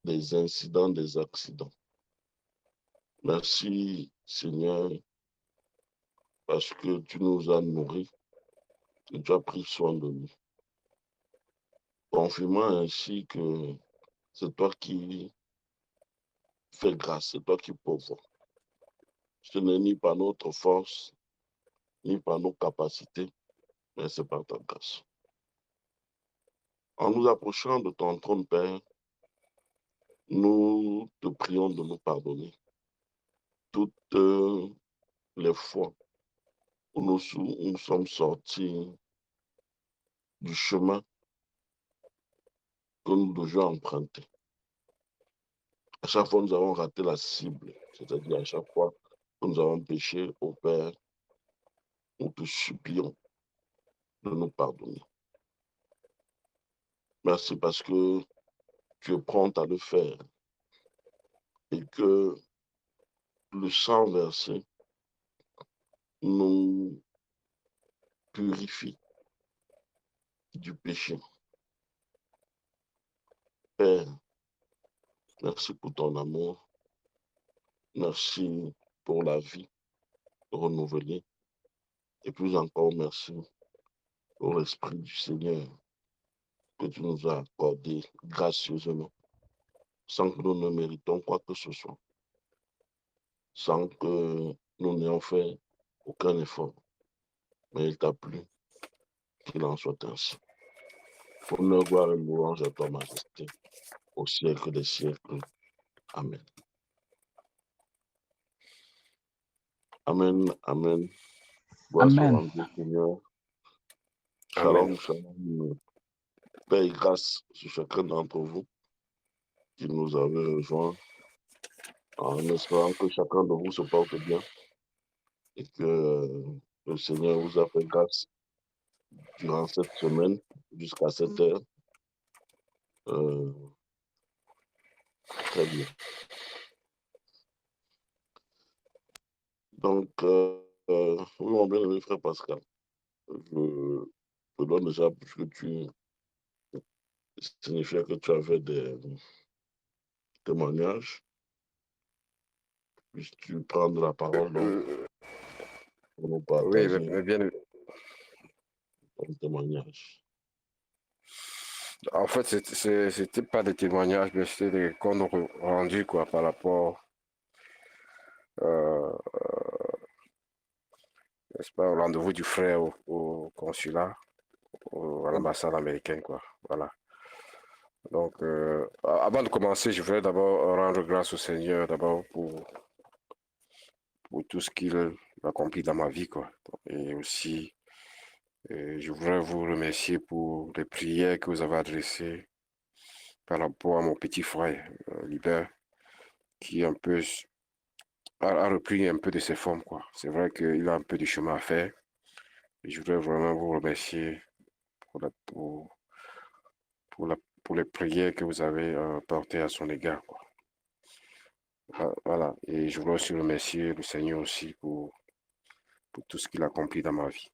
des incidents, des accidents. Merci, Seigneur, parce que tu nous as nourris et tu as pris soin de nous. Confirmant ainsi que c'est toi qui fais grâce, c'est toi qui pourvois. Ce n'est ni par notre force, ni par nos capacités, mais c'est par ta grâce. En nous approchant de ton trône, Père, nous te prions de nous pardonner toutes les fois où nous sommes sortis du chemin que nous devions emprunter. À chaque fois, nous avons raté la cible, c'est-à-dire à chaque fois que nous avons péché au Père, nous te supplions de nous pardonner. Merci parce que tu es prompt à le faire et que le sang versé nous purifie du péché. Père, merci pour ton amour. Merci pour la vie renouvelée. Et plus encore, merci pour l'Esprit du Seigneur que tu nous as accordé gracieusement, sans que nous ne méritons quoi que ce soit, sans que nous n'ayons fait aucun effort. Mais il t'a plu qu'il en soit ainsi. Honneur, gloire et louange à ta majesté, au siècle des siècles. Amen. Amen, amen. Gloire soit Amen. rendue au Seigneur. Amen. Shalom, shalom. Paix et grâce sur chacun d'entre vous qui nous avez rejoints, en espérant que chacun de vous se porte bien et que le Seigneur vous a fait grâce durant cette semaine jusqu'à cette heure. Très bien. Donc, mon bien-aimé frère Pascal, je te donne déjà, puisque tu signifiais que tu avais des témoignages, puisses-tu prendre la parole donc pour nous Oui, partager bien. ton témoignage. En fait, c'était pas des témoignages, mais c'était des comptes rendus quoi, par rapport euh, n'est-ce pas, au rendez-vous du frère au consulat, à l'ambassade américaine. Quoi. Voilà. Donc, avant de commencer, je voudrais d'abord rendre grâce au Seigneur d'abord pour tout ce qu'il a accompli dans ma vie. Quoi. Et aussi, je voudrais vous remercier pour les prières que vous avez adressées par rapport à mon petit frère, Libert, qui un peu a repris un peu de ses formes. Quoi. C'est vrai qu'il a un peu de chemin à faire. Et je voudrais vraiment vous remercier pour, pour les prières que vous avez portées à son égard. Quoi. Voilà. Et je voudrais aussi remercier le Seigneur aussi pour tout ce qu'il a accompli dans ma vie.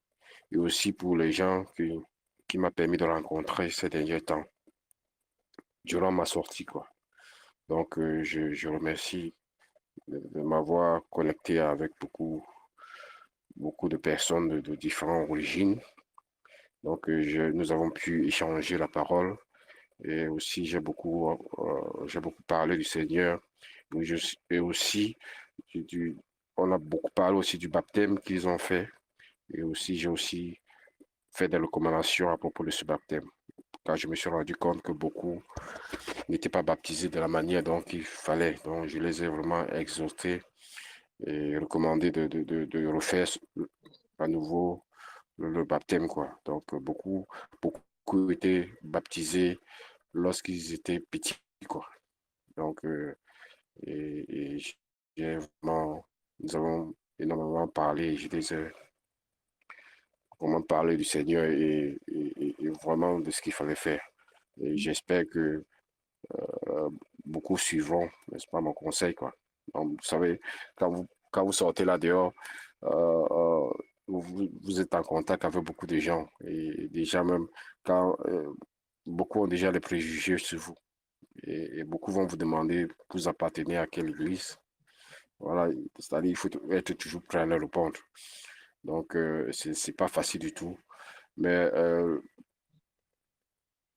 Et aussi pour les gens qui m'ont permis de rencontrer ces derniers temps, durant ma sortie. Quoi. Donc, je remercie de m'avoir connecté avec beaucoup de personnes de différentes origines. Donc, nous avons pu échanger la parole. Et aussi, j'ai beaucoup parlé du Seigneur. Et aussi, on a beaucoup parlé aussi du baptême qu'ils ont fait. Et aussi, j'ai aussi fait des recommandations à propos de ce baptême. Car je me suis rendu compte que beaucoup n'étaient pas baptisés de la manière dont il fallait. Donc, je les ai vraiment exhortés et recommandé de refaire à nouveau le baptême. Quoi. Donc, beaucoup étaient baptisés lorsqu'ils étaient petits. Quoi. Donc, et nous avons énormément parlé. Je les ai vraiment parlé du Seigneur et vraiment de ce qu'il fallait faire. Et j'espère que beaucoup suivront, n'est-ce pas, mon conseil. Quoi. Donc, vous savez, quand vous sortez là dehors, euh, euh, vous êtes en contact avec beaucoup de gens. Et déjà même, quand beaucoup ont déjà les préjugés sur vous. Et beaucoup vont vous demander, vous appartenez à quelle église? Voilà, c'est-à-dire il faut être toujours prêt à leur répondre. Donc, c'est pas facile du tout. Mais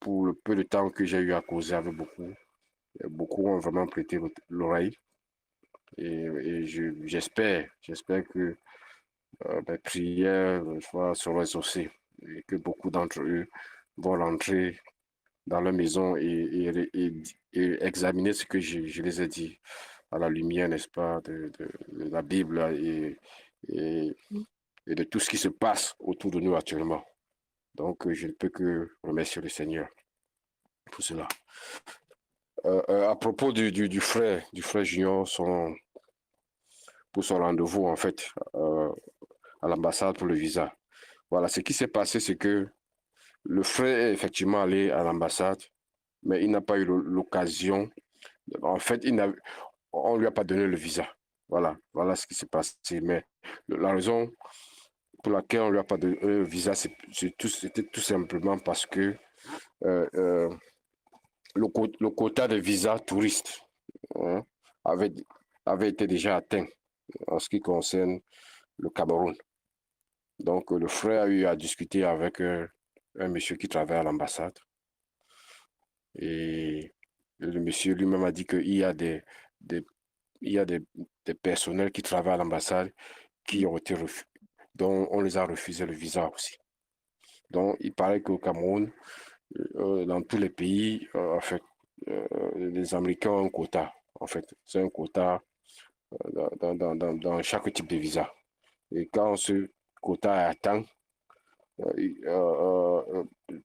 pour le peu de temps que j'ai eu à causer avec beaucoup, beaucoup ont vraiment prêté l'oreille. Et j'espère que mes prières seront exaucées et que beaucoup d'entre eux vont rentrer dans leur maison et examiner ce que je les ai dit à la lumière, n'est-ce pas, de la Bible et, et de tout ce qui se passe autour de nous actuellement. Donc, je ne peux que remercier le Seigneur pour cela. À propos du frère Junior, pour son rendez-vous, en fait, à l'ambassade pour le visa. Voilà, ce qui s'est passé, c'est que le frère est effectivement allé à l'ambassade, mais il n'a pas eu l'occasion. En fait, on ne lui a pas donné le visa. Voilà ce qui s'est passé. Mais la raison pour laquelle on ne lui a pas donné le visa, c'était tout simplement parce que euh, euh, le quota de visa touriste hein, avait, avait été déjà atteint en ce qui concerne le Cameroun. Donc, le frère a eu à discuter avec un monsieur qui travaille à l'ambassade. Et le monsieur lui-même a dit qu'il y a des, il y a des personnels qui travaillent à l'ambassade qui ont été dont on les a refusé le visa aussi. Donc, il paraît qu'au Cameroun, dans tous les pays, en fait, les Américains ont un quota. En fait, c'est un quota dans chaque type de visa. Et quand ce quota est atteint,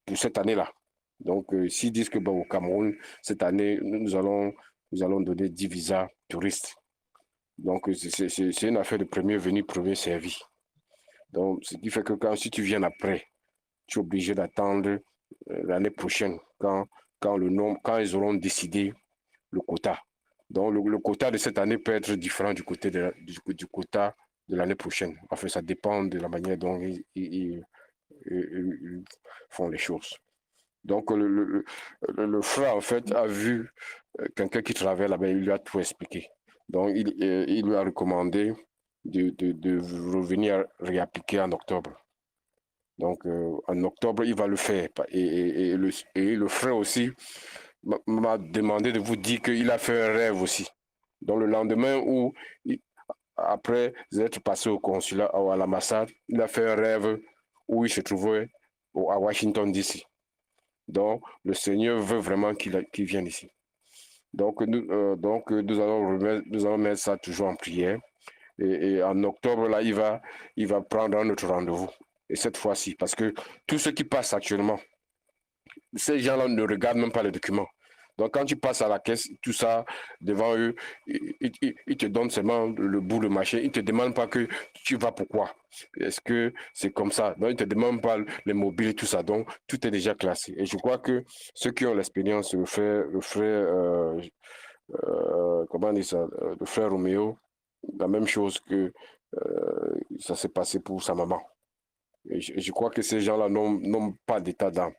pour cette année-là. Donc, s'ils disent que bon, au Cameroun, cette année, nous allons donner 10 visas touristes. Donc, c'est une affaire de premier venu, premier servi. Donc, ce qui fait que si tu viens après, tu es obligé d'attendre l'année prochaine quand ils auront décidé le quota. Donc, le quota de cette année peut être différent du quota de l'année prochaine. Enfin, ça dépend de la manière dont ils font les choses. Donc, le frère, en fait, a vu quelqu'un qui travaille là-bas, il lui a tout expliqué. Donc, il lui a recommandé de revenir réappliquer en octobre. Donc, en octobre, il va le faire. Et le frère aussi m'a demandé de vous dire qu'il a fait un rêve aussi. Donc, le lendemain où, après être passé au consulat, à l'ambassade, il a fait un rêve où il se trouvait à Washington, D.C. Donc, le Seigneur veut vraiment qu'il vienne ici. Donc, nous allons mettre ça toujours en prière. Et en octobre, là, il va prendre un autre rendez-vous. Et cette fois-ci, parce que tout ce qui passe actuellement, ces gens-là ne regardent même pas les documents. Donc, quand tu passes à la caisse, tout ça, devant eux, ils te donnent seulement le bout de machin. Ils ne te demandent pas que tu vas pourquoi. Est-ce que c'est comme ça? Donc, ils ne te demandent pas les mobiles et tout ça. Donc, tout est déjà classé. Et je crois que ceux qui ont l'expérience, le frère comment on dit ça, le frère Roméo, la même chose que ça s'est passé pour sa maman. Et je crois que ces gens-là n'ont pas d'état d'âme.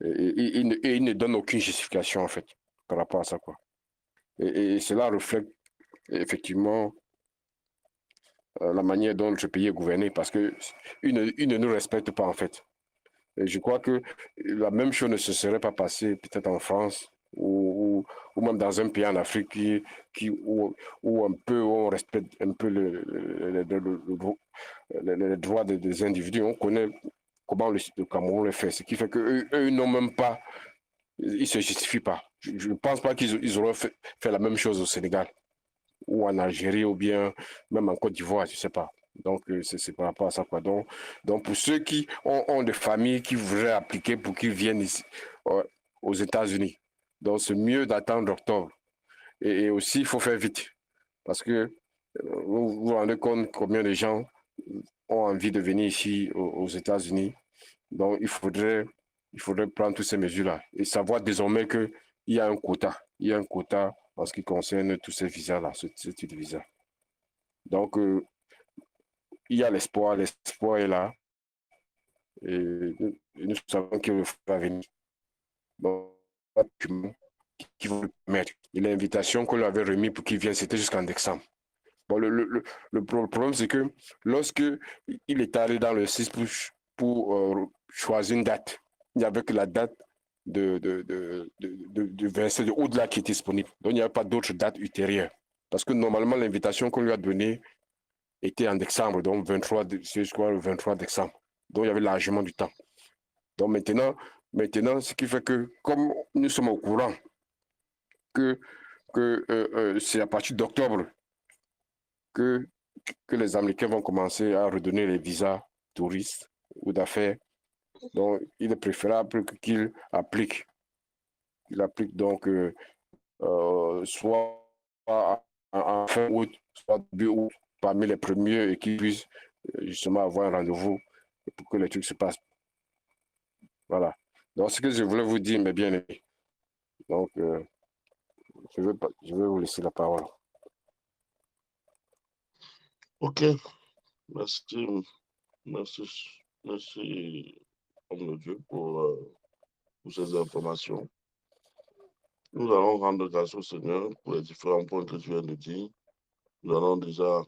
Et ils ne donnent aucune justification, en fait, par rapport à ça, quoi. Et cela reflète effectivement la manière dont notre pays est gouverné, parce qu'ils ne nous respectent pas, en fait. Et je crois que la même chose ne se serait pas passée peut-être en France ou même dans un pays en Afrique où un peu on respecte un peu les droits des individus. On connaît comment le Cameroun le fait, ce qui fait qu'eux eux, n'ont même pas, ils ne se justifient pas. Je ne pense pas qu'ils auraient fait la même chose au Sénégal ou en Algérie ou bien même en Côte d'Ivoire, je ne sais pas. Donc, c'est par rapport à ça. Quoi. Donc, pour ceux qui ont des familles qui voudraient appliquer pour qu'ils viennent ici, aux États-Unis, donc c'est mieux d'attendre octobre. Et aussi, il faut faire vite. Parce que vous vous rendez compte combien de gens ont envie de venir ici aux États-Unis. Donc, il faudrait prendre toutes ces mesures-là et savoir désormais qu'il y a un quota. Il y a un quota en ce qui concerne tous ces visas-là, ce type de visa. Donc, il y a l'espoir est là. Et nous savons qu'il va venir. Donc, qui vont le permettre. Et l'invitation qu'on lui avait remise pour qu'il vienne, c'était jusqu'en décembre. Bon, le problème, c'est que lorsque il est allé dans le 6 pour choisir une date, il n'y avait que la date de verset de au-delà qui est disponible. Donc, il n'y avait pas d'autres dates ultérieures. Parce que normalement, l'invitation qu'on lui a donnée était en décembre, donc 23, je crois, le 23 décembre. Donc, il y avait largement du temps. Donc, maintenant, ce qui fait que, comme nous sommes au courant que, c'est à partir d'octobre que, que les Américains vont commencer à redonner les visas touristes ou d'affaires, donc il est préférable qu'il applique. Il applique donc soit en fin août, soit début août, parmi les premiers et qu'ils puissent justement avoir un rendez-vous pour que les trucs se passent. Voilà. Donc, ce que je voulais vous dire, mes bien-aimés. Donc, je vais vous laisser la parole. Ok, merci, merci, merci, homme de Dieu, pour ces informations. Nous allons rendre grâce au Seigneur pour les différents points que tu viens de dire. Nous allons déjà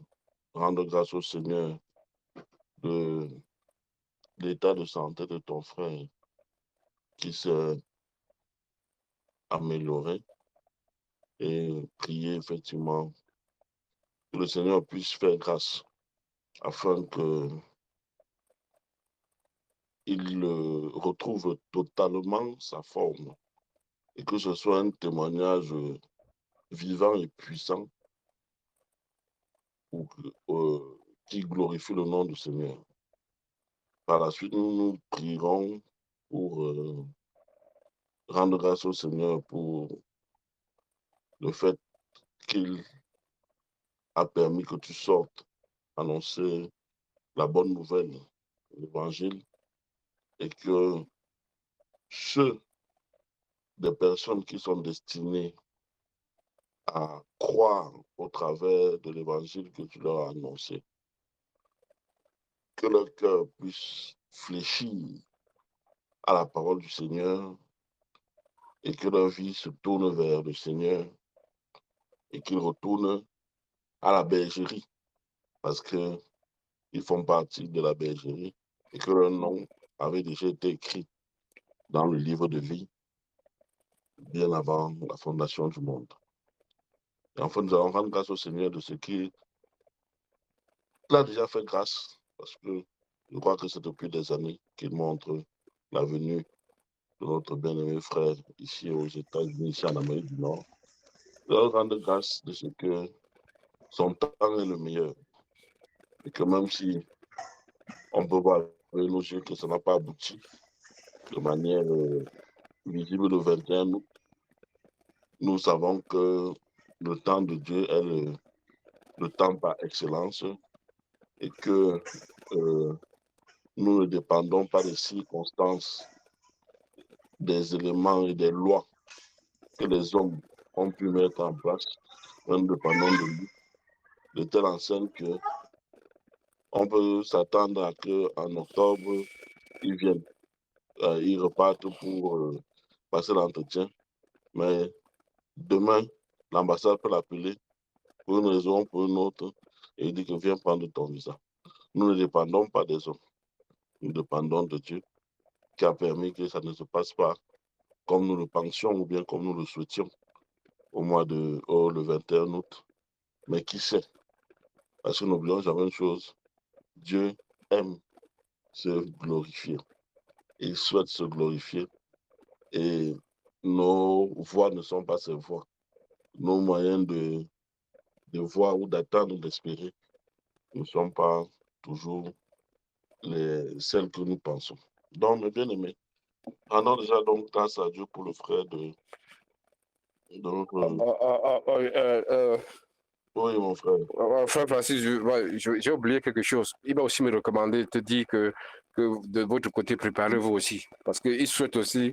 rendre grâce au Seigneur de l'état de santé de ton frère qui s'est amélioré et prier effectivement que le Seigneur puisse faire grâce afin qu'il retrouve totalement sa forme et que ce soit un témoignage vivant et puissant qui glorifie le nom du Seigneur. Par la suite, nous prierons pour rendre grâce au Seigneur pour le fait qu'il a permis que tu sortes annoncer la bonne nouvelle, l'évangile, et que ceux des personnes qui sont destinées à croire au travers de l'évangile que tu leur as annoncé, que leur cœur puisse fléchir à la parole du Seigneur et que leur vie se tourne vers le Seigneur et qu'ils retournent à la bergerie parce qu'ils font partie de la bergerie et que leur nom avait déjà été écrit dans le livre de vie bien avant la fondation du monde. Et enfin, nous allons rendre grâce au Seigneur de ce qu'il a déjà fait grâce parce que je crois que c'est depuis des années qu'il montre la venue de notre bien-aimé frère ici aux États-Unis, ici en Amérique du Nord. Nous allons rendre grâce de ce que son temps est le meilleur et que même si on peut voir avec nos yeux que ça n'a pas abouti de manière visible le 21 août, nous savons que le temps de Dieu est le temps par excellence et que nous ne dépendons pas des circonstances, des éléments et des lois que les hommes ont pu mettre en place, nous dépendons de lui, de telle enseigne que on peut s'attendre à qu'en octobre, ils viennent, ils repartent pour passer l'entretien, mais demain, l'ambassade peut l'appeler pour une raison, pour une autre, et il dit que viens prendre ton visa. Nous ne dépendons pas des hommes, nous dépendons de Dieu qui a permis que ça ne se passe pas comme nous le pensions ou bien comme nous le souhaitions le 21 août. Mais qui sait? Parce que n'oublions jamais une chose, Dieu aime se glorifier. Il souhaite se glorifier et nos voix ne sont pas ses voix. Nos moyens de voir ou d'attendre, d'espérer ne sont pas toujours celles que nous pensons. Donc, mes bien-aimés, rendons déjà donc grâce à Dieu pour le frère de notre... Oui, mon frère. Frère Francis, j'ai oublié quelque chose. Il m'a aussi me recommander de te dire que de votre côté, préparez-vous aussi. Parce qu'il souhaite aussi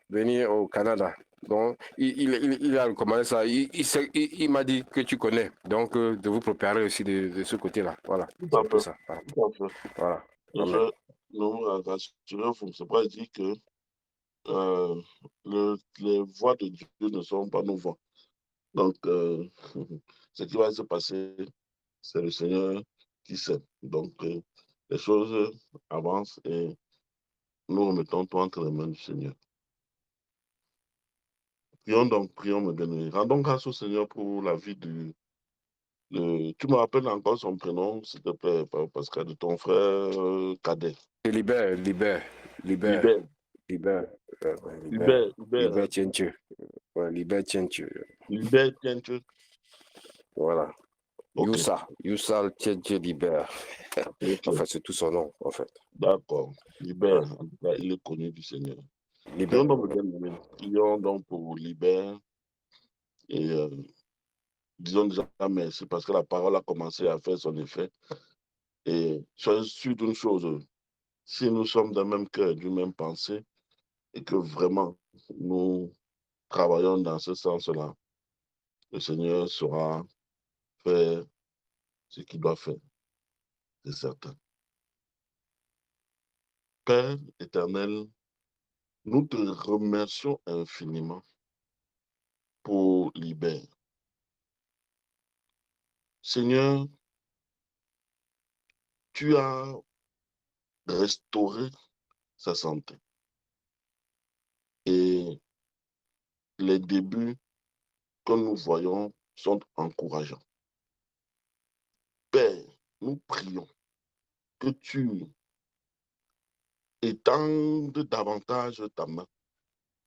venir au Canada. Donc, il a recommandé ça. Il m'a dit que tu connais. Donc, de vous préparer aussi de ce côté-là. Voilà. Tout C'est à un peu fait. ça. Voilà. Tout à fait. Voilà. Je nous rassurons, c'est pas dire que les voix de Dieu ne sont pas nos voix. Donc, ce qui va se passer, c'est le Seigneur qui sait. Donc, les choses avancent et nous remettons tout entre les mains du Seigneur. Prions donc, prions, mes bien-aimés. Rendons grâce au Seigneur pour la vie tu me rappelles encore son prénom, s'il te plaît, Pascal, de ton frère cadet. Libère, Libère, libère, Libère, Libère, libère, tiens Dieu. Ouais, libère, tiens Dieu. Libère, tiens Dieu. Voilà. Ok, Youssal, tiens Dieu, libère. En ok, fait, c'est tout son nom, en fait. d'accord. Libère, en tout cas, il est connu du Seigneur. Prions Libère. donc, mes bien-aimés. Prions donc pour Libère et disons déjà merci parce que la parole a commencé à faire son effet. Et soyez sûr d'une chose, si nous sommes d'un même cœur, d'une même pensée, et que vraiment nous travaillons dans ce sens-là, le Seigneur saura faire ce qu'il doit faire, c'est certain. Père éternel, nous te remercions infiniment pour Libère. Seigneur, tu as restauré sa santé et les débuts que nous voyons sont encourageants. Père, nous prions que tu étendes davantage ta main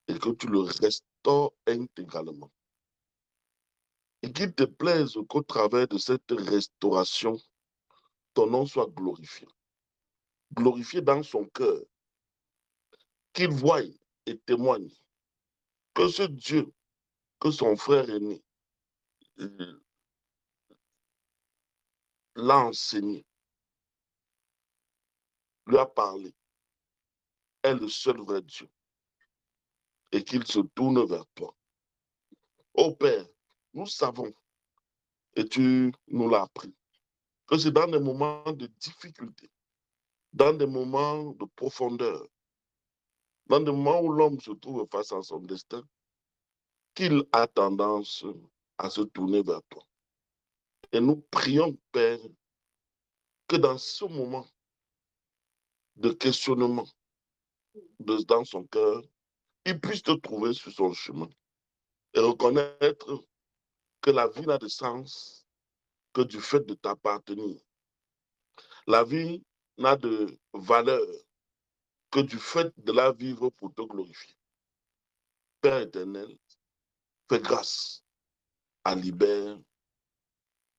et que tu le restaures intégralement. Et qu'il te plaise qu'au travers de cette restauration, ton nom soit glorifié. Glorifié dans son cœur, qu'il voie et témoigne que ce Dieu, que son frère aîné l'a enseigné, lui a parlé, est le seul vrai Dieu et qu'il se tourne vers toi. Ô Père, nous savons, et tu nous l'as appris, que c'est dans des moments de difficulté, dans des moments de profondeur, dans des moments où l'homme se trouve face à son destin, qu'il a tendance à se tourner vers toi. Et nous prions, Père, que dans ce moment de questionnement dans son cœur, il puisse te trouver sur son chemin et reconnaître que la vie n'a de sens que du fait de t'appartenir. La vie n'a de valeur que du fait de la vivre pour te glorifier. Père éternel, fais grâce à Libère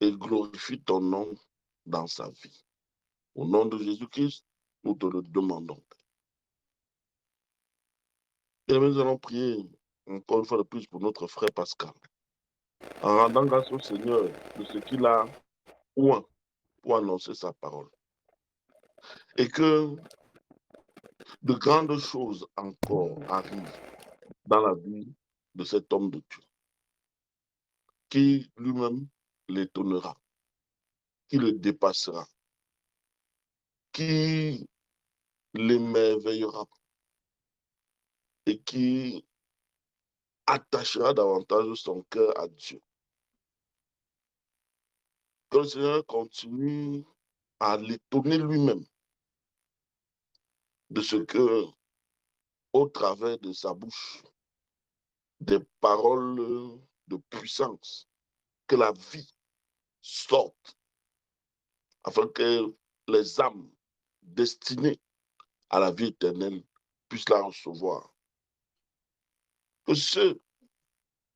et glorifie ton nom dans sa vie. Au nom de Jésus-Christ, nous te le demandons. Et nous allons prier encore une fois de plus pour notre frère Pascal, en rendant grâce au Seigneur de ce qu'il a oint pour annoncer sa parole. Et que de grandes choses encore arrivent dans la vie de cet homme de Dieu, qui lui-même l'étonnera, qui le dépassera, qui l'émerveillera et qui attachera davantage son cœur à Dieu. Que le Seigneur continue à l'étonner lui-même de ce que, au travers de sa bouche, des paroles de puissance, que la vie sorte, afin que les âmes destinées à la vie éternelle puissent la recevoir. Que celles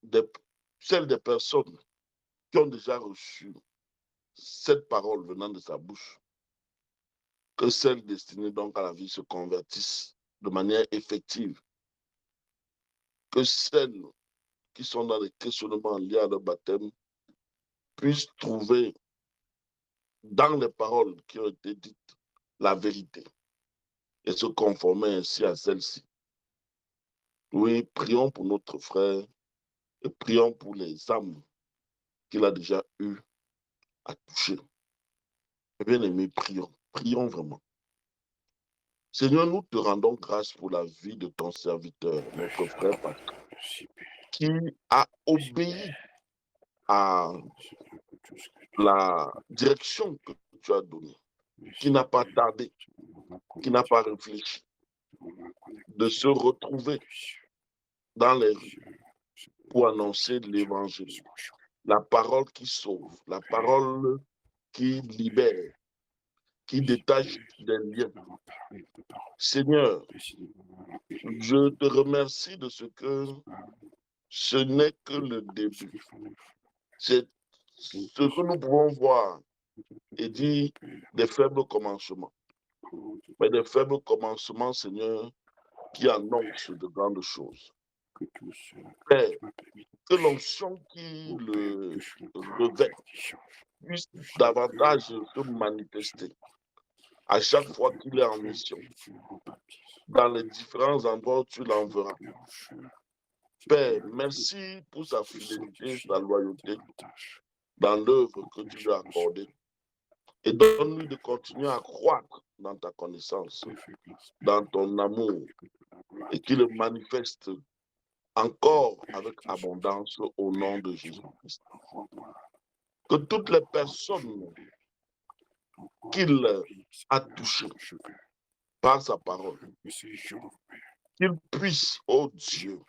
des personnes qui ont déjà reçu cette parole venant de sa bouche, que celles destinées donc à la vie se convertissent de manière effective, que celles qui sont dans les questionnements liés à leur baptême puissent trouver dans les paroles qui ont été dites la vérité et se conformer ainsi à celle-ci. Oui, prions pour notre frère et prions pour les âmes qu'il a déjà eu à toucher. Bien aimé, prions, prions vraiment. Seigneur, nous te rendons grâce pour la vie de ton serviteur, notre frère Patrick, qui a obéi à la direction que tu as donnée, qui n'a pas tardé, qui n'a pas réfléchi, de se retrouver dans les rues pour annoncer l'évangile, la parole qui sauve, la parole qui libère, qui détache des liens. Seigneur, je te remercie de ce que ce n'est que le début. C'est ce que nous pouvons voir et dire des faibles commencements. Mais des faibles commencements, Seigneur, qui annoncent de grandes choses. Père, que l'onction qui le revêt puisse davantage se manifester à chaque fois qu'il est en mission, dans les différents endroits où tu l'enverras. Père, merci pour sa fidélité, sa loyauté dans l'œuvre que tu lui as accordée. Et donne-lui de continuer à croître dans ta connaissance, dans ton amour, et qu'il le manifeste encore avec abondance au nom de Jésus-Christ. Que toutes les personnes qu'il a touchées par sa parole, qu'il puisse, oh Dieu,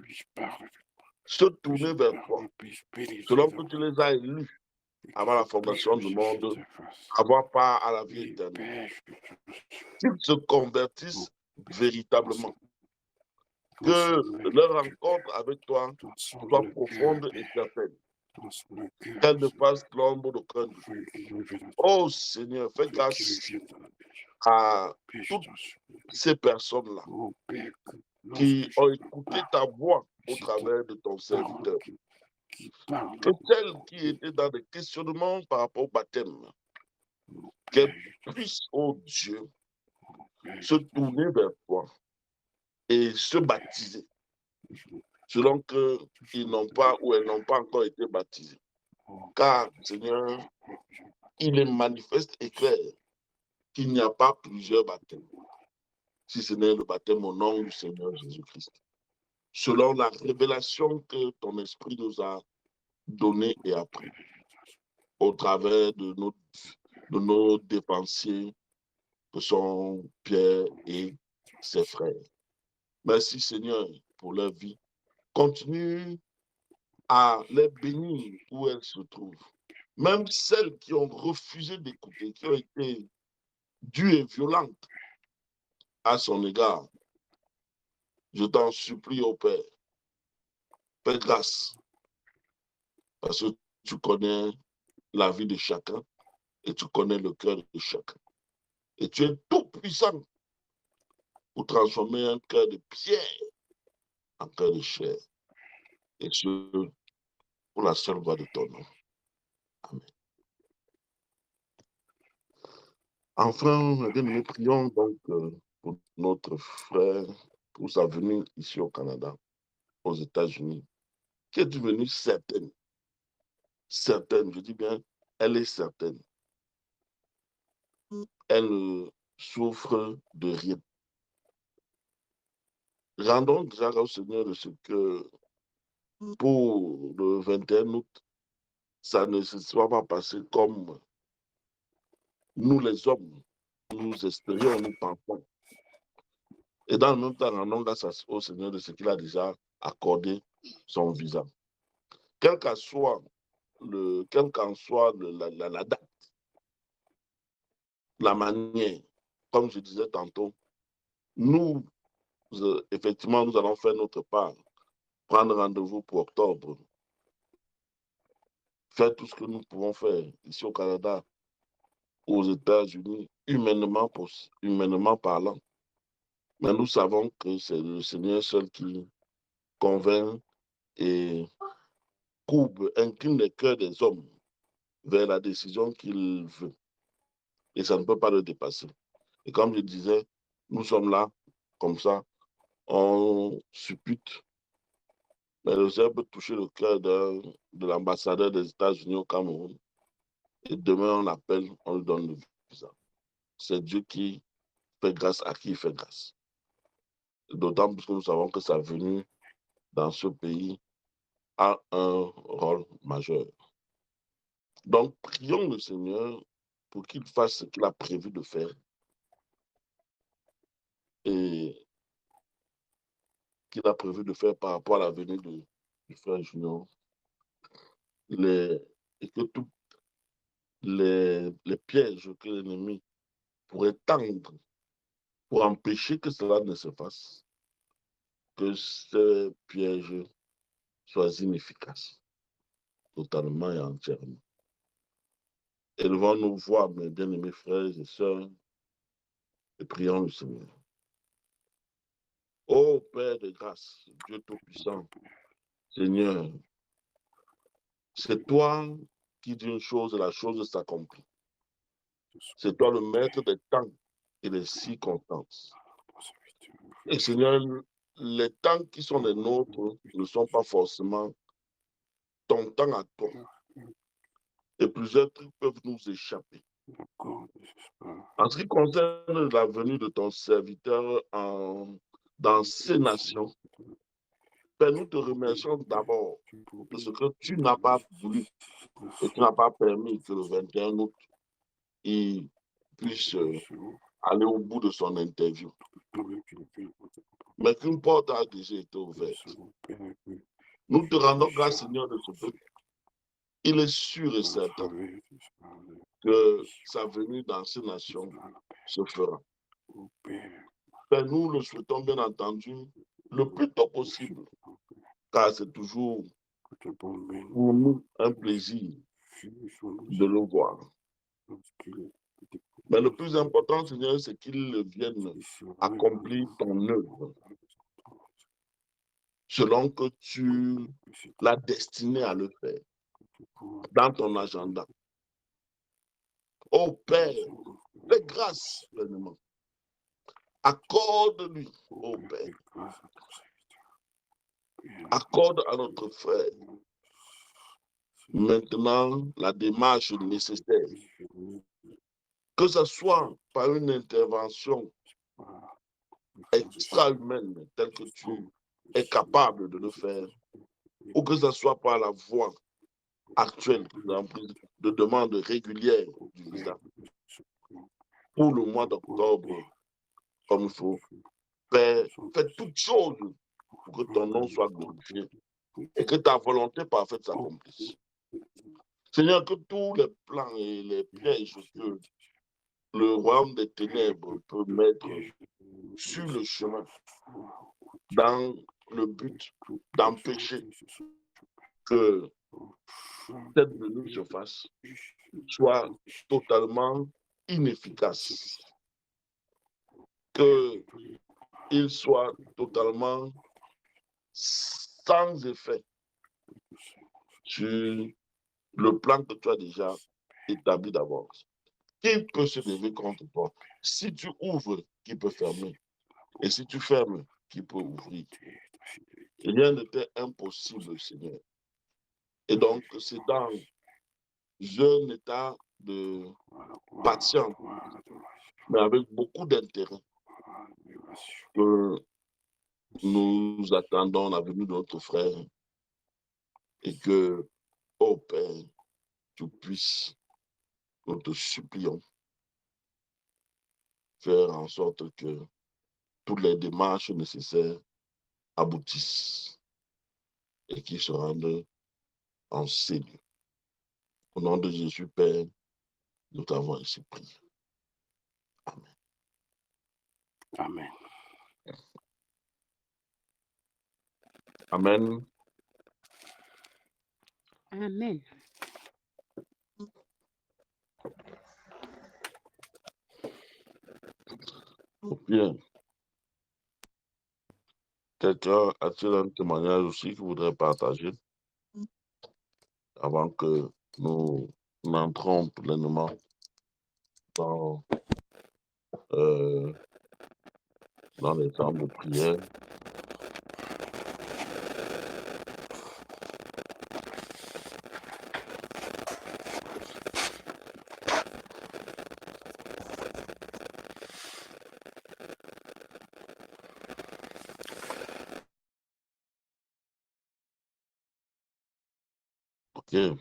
se tourner vers toi, selon que tu les as élus avant la fondation du monde, avoir part à la vie éternelle. Qu'ils se convertissent véritablement. Que leur rencontre avec toi soit profonde et certaine. Qu'elle ne fasse que l'ombre de cœur. Oh Seigneur, fais grâce à toutes ces personnes-là qui ont écouté ta voix au travers de ton serviteur. Que celles qui étaient dans des questionnements par rapport au baptême, qu'elles puissent, oh Dieu, se tourner vers toi et se baptiser, selon qu'ils n'ont pas ou elles n'ont pas encore été baptisées. Car, Seigneur, il est manifeste et clair qu'il n'y a pas plusieurs baptêmes, si ce n'est le baptême au nom du Seigneur Jésus-Christ. Selon la révélation que ton esprit nous a donnée et appris au travers de nos dépensiers que sont Pierre et ses frères. Merci Seigneur pour leur vie. Continue à les bénir où elles se trouvent. Même celles qui ont refusé d'écouter, qui ont été dures et violentes à son égard. Je t'en supplie, ô Père, fais grâce, parce que tu connais la vie de chacun et tu connais le cœur de chacun. Et tu es tout puissant pour transformer un cœur de pierre en cœur de chair. Et ce, pour la seule voix de ton nom. Amen. Enfin, nous prions donc pour notre frère, pour sa venue ici au Canada, aux États-Unis, qui est devenue certaine. Certaine, je dis bien, elle est certaine. Elle ne souffre de rien. Rendons grâce au Seigneur de ce que pour le 21 août, ça ne se soit pas passé comme nous les hommes, nous espérions, nous pensons. Et dans le même temps, rendons grâce au Seigneur de ce qu'il a déjà accordé son visa. Quel qu'en soit la date, la manière, comme je disais tantôt, nous, effectivement, nous allons faire notre part, prendre rendez-vous pour octobre, faire tout ce que nous pouvons faire ici au Canada, aux États-Unis, humainement parlant. Mais nous savons que c'est le Seigneur seul qui convainc et incline les cœurs des hommes vers la décision qu'il veut. Et ça ne peut pas le dépasser. Et comme je disais, nous sommes là, comme ça, on suppute. Mais le Seigneur peut toucher le cœur de l'ambassadeur des États-Unis au Cameroun. Et demain, on l'appelle, on lui donne le visa. C'est Dieu qui fait grâce à qui il fait grâce. D'autant plus que nous savons que sa venue dans ce pays a un rôle majeur. Donc, prions le Seigneur pour qu'il fasse ce qu'il a prévu de faire et qu'il a prévu de faire par rapport à la venue du frère Junior. Et que tous les pièges que l'ennemi pourrait tendre pour empêcher que cela ne se fasse, que ces pièges soient inefficaces, totalement et entièrement. Élevons nos voix, mes bien-aimés frères et sœurs, et prions le Seigneur. Ô Père de grâce, Dieu Tout-Puissant, Seigneur, c'est toi qui dis une chose et la chose s'accomplit. C'est toi le maître des temps et des circonstances. Et Seigneur, les temps qui sont les nôtres ne sont pas forcément ton temps à toi. Et plusieurs trucs peuvent nous échapper. En ce qui concerne la venue de ton serviteur dans ces nations, Père, nous te remercions d'abord de ce que tu n'as pas voulu et tu n'as pas permis que le 21 août, il puisse aller au bout de son interview. Mais qu'une porte a déjà été ouverte. Nous te rendons grâce, Seigneur, de ce que il est sûr et certain que sa venue dans ces nations se fera. Père, nous le souhaitons bien entendu le plus tôt possible, car c'est toujours pour nous un plaisir de le voir. Mais le plus important, Seigneur, c'est qu'il vienne accomplir ton œuvre selon que tu l'as destiné à le faire dans ton agenda. Oh Père, fais grâce pleinement. Accorde-lui, oh Père. Accorde à notre frère maintenant la démarche nécessaire. Que ce soit par une intervention extra-humaine telle que tu es capable de le faire, ou que ce soit par la voie actuelle de demande régulière du visa pour le mois d'octobre, comme il faut. Fais toutes choses pour que ton nom soit glorifié et que ta volonté parfaite s'accomplisse. Seigneur, que tous les plans et les pièges que le royaume des ténèbres peut mettre sur le chemin dans le but d'empêcher que cette venue se fasse soit totalement inefficace, qu'il soit totalement sans effet sur le plan que tu as déjà établi d'avance. Qui peut se lever contre toi? Si tu ouvres, qui peut fermer? Et si tu fermes, qui peut ouvrir? Rien n'était impossible, Seigneur. Et donc, c'est dans un état de patience, mais avec beaucoup d'intérêt, que nous attendons la venue de notre frère et que, ô Père, tu puisses, nous te supplions, faire en sorte que toutes les démarches nécessaires aboutissent et qu'ils se rendent en ces lieux. Au nom de Jésus, Père, nous t'avons ainsi prié. Amen. Amen. Amen. Amen. Bien. Quelqu'un a-t-il un témoignage aussi qu'il voudrait partager avant que nous entrons pleinement dans les temps de prière? Ok.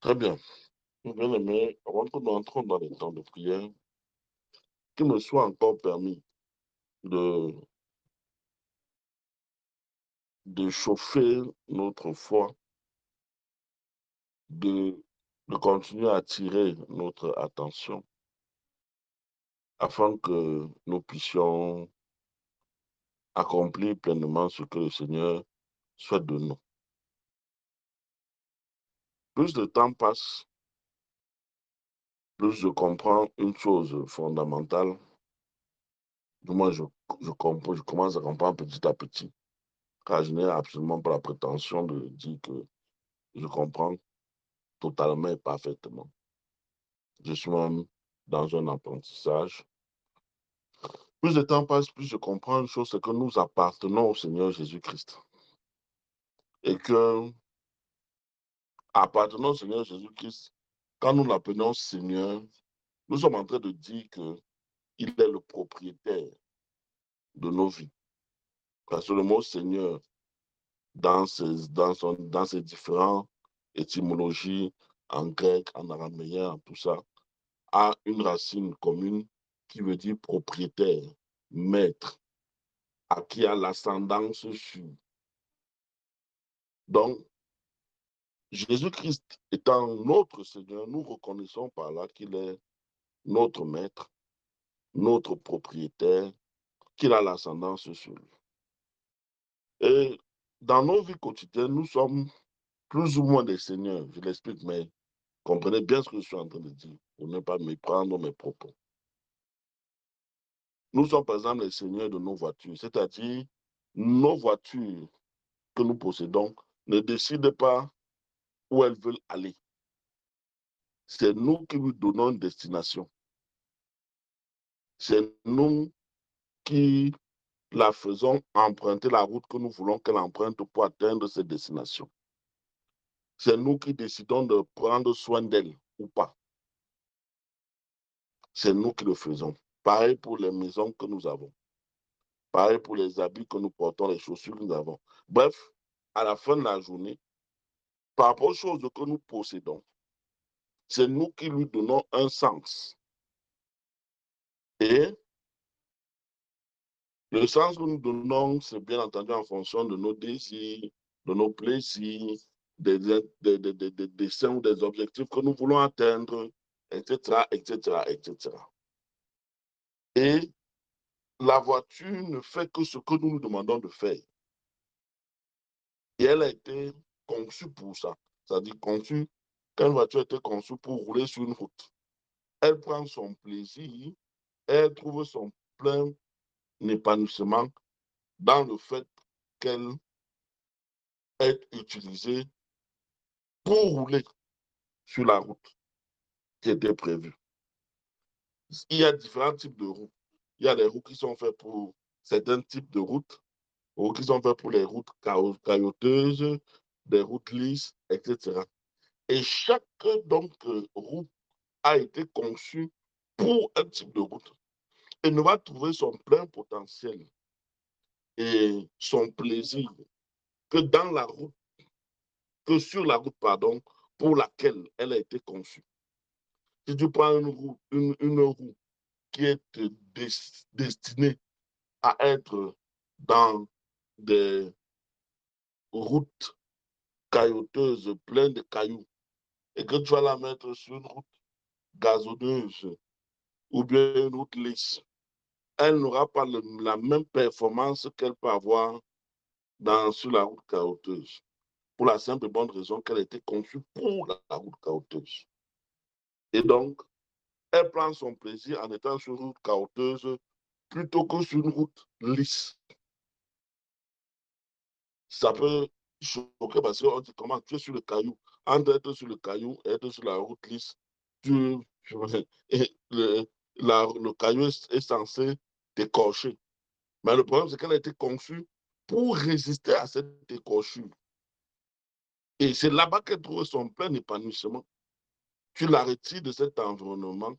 Très bien. Bien aimé, avant que nous entrons dans les temps de prière, qu'il me soit encore permis de, de chauffer notre foi, de, de continuer à attirer notre attention afin que nous puissions accomplir pleinement ce que le Seigneur souhaite de nous. Plus le temps passe, plus je comprends une chose fondamentale. Du moins, je commence à comprendre petit à petit, car je n'ai absolument pas la prétention de dire que je comprends totalement et parfaitement. Je suis même dans un apprentissage. Plus le temps passe, plus je comprends une chose, c'est que nous appartenons au Seigneur Jésus-Christ. Et que, appartenant au Seigneur Jésus-Christ, quand nous l'appelons Seigneur, nous sommes en train de dire qu'il est le propriétaire de nos vies. Parce que le mot Seigneur, dans ses différentes étymologies, en grec, en araméen, tout ça, a une racine commune qui veut dire propriétaire, maître, à qui a l'ascendance sur. Donc, Jésus-Christ étant notre Seigneur, nous reconnaissons par là qu'il est notre maître, notre propriétaire, qu'il a l'ascendance sur lui. Et dans nos vies quotidiennes, nous sommes plus ou moins des seigneurs. Je l'explique, mais comprenez bien ce que je suis en train de dire pour ne pas méprendre mes propos. Nous sommes par exemple les seigneurs de nos voitures, c'est-à-dire nos voitures que nous possédons ne décident pas où elles veulent aller. C'est nous qui lui donnons une destination. C'est nous qui la faisons emprunter la route que nous voulons qu'elle emprunte pour atteindre cette destination. C'est nous qui décidons de prendre soin d'elle ou pas. C'est nous qui le faisons. Pareil pour les maisons que nous avons. Pareil pour les habits que nous portons, les chaussures que nous avons. Bref, à la fin de la journée, par rapport aux choses que nous possédons, c'est nous qui lui donnons un sens. Et le sens que nous donnons, c'est bien entendu en fonction de nos désirs, de nos plaisirs, des desseins ou des objectifs que nous voulons atteindre, etc., etc., etc. Et la voiture ne fait que ce que nous nous demandons de faire. Et elle a été conçue pour ça. C'est-à-dire conçue, quand une voiture a été conçue pour rouler sur une route, elle prend son plaisir, elle trouve son plein épanouissement dans le fait qu'elle est utilisée pour rouler sur la route qui était prévue. Il y a différents types de roues. Il y a des roues qui sont faites pour certains types de routes, des roues qui sont faites pour les routes caillouteuses, des routes lisses, etc. Et chaque donc, roue a été conçue pour un type de route et ne va trouver son plein potentiel et son plaisir que dans la route, que sur la route, pardon, pour laquelle elle a été conçue. Si tu prends une roue qui est destinée à être dans des routes caillouteuses pleines de cailloux et que tu vas la mettre sur une route gazonneuse ou bien une route lisse, elle n'aura pas la même performance qu'elle peut avoir sur la route caillouteuse. Pour la simple et bonne raison qu'elle a été conçue pour la route caillouteuse. Et donc, elle prend son plaisir en étant sur une route caillouteuse plutôt que sur une route lisse. Ça peut choquer parce qu'on dit comment tu es sur le caillou. Entre être sur le caillou et être sur la route lisse, et le caillou est censé t'écorcher. Mais le problème, c'est qu'elle a été conçue pour résister à cette écorchure. Et c'est là-bas qu'elle trouve son plein épanouissement. Tu la retires de cet environnement,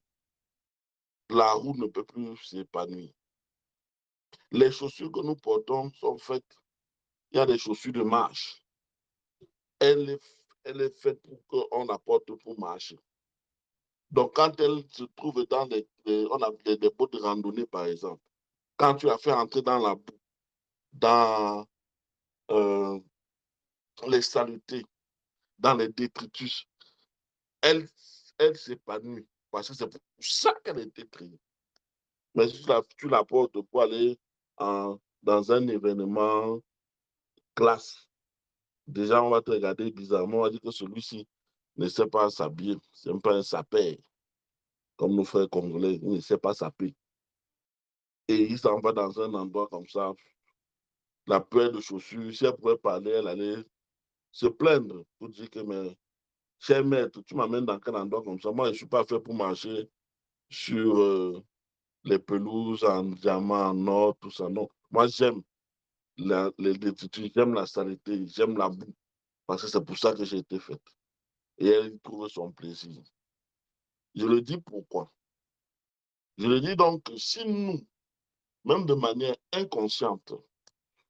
la roue ne peut plus s'épanouir. Les chaussures que nous portons sont faites, il y a des chaussures de marche. elle est faite pour qu'on apporte pour marcher. Donc, quand elle se trouve dans on a des dépôts de randonnée, par exemple, quand tu as fait entrer dans la boue, dans euh, les saletés, dans les détritus, elle, elle s'épanouit parce que c'est pour ça qu'elle a été créée. Mais si tu la portes pour aller dans un événement classe, déjà on va te regarder bizarrement, on va dire que celui-ci ne sait pas s'habiller, c'est même pas un sapeur, comme nos frères congolais, il ne sait pas saper. Et il s'en va dans un endroit comme ça, la paire de chaussures, si elle pouvait parler, elle allait se plaindre pour dire que, mais, cher maître, tu m'amènes dans quel endroit comme ça? Moi, je ne suis pas fait pour marcher sur les pelouses en diamant, en or, tout ça. Non. Moi, j'aime les détritus, j'aime la saleté, j'aime la boue, parce que c'est pour ça que j'ai été faite. Et elle trouve son plaisir. Je le dis pourquoi. Je le dis donc que si nous, même de manière inconsciente,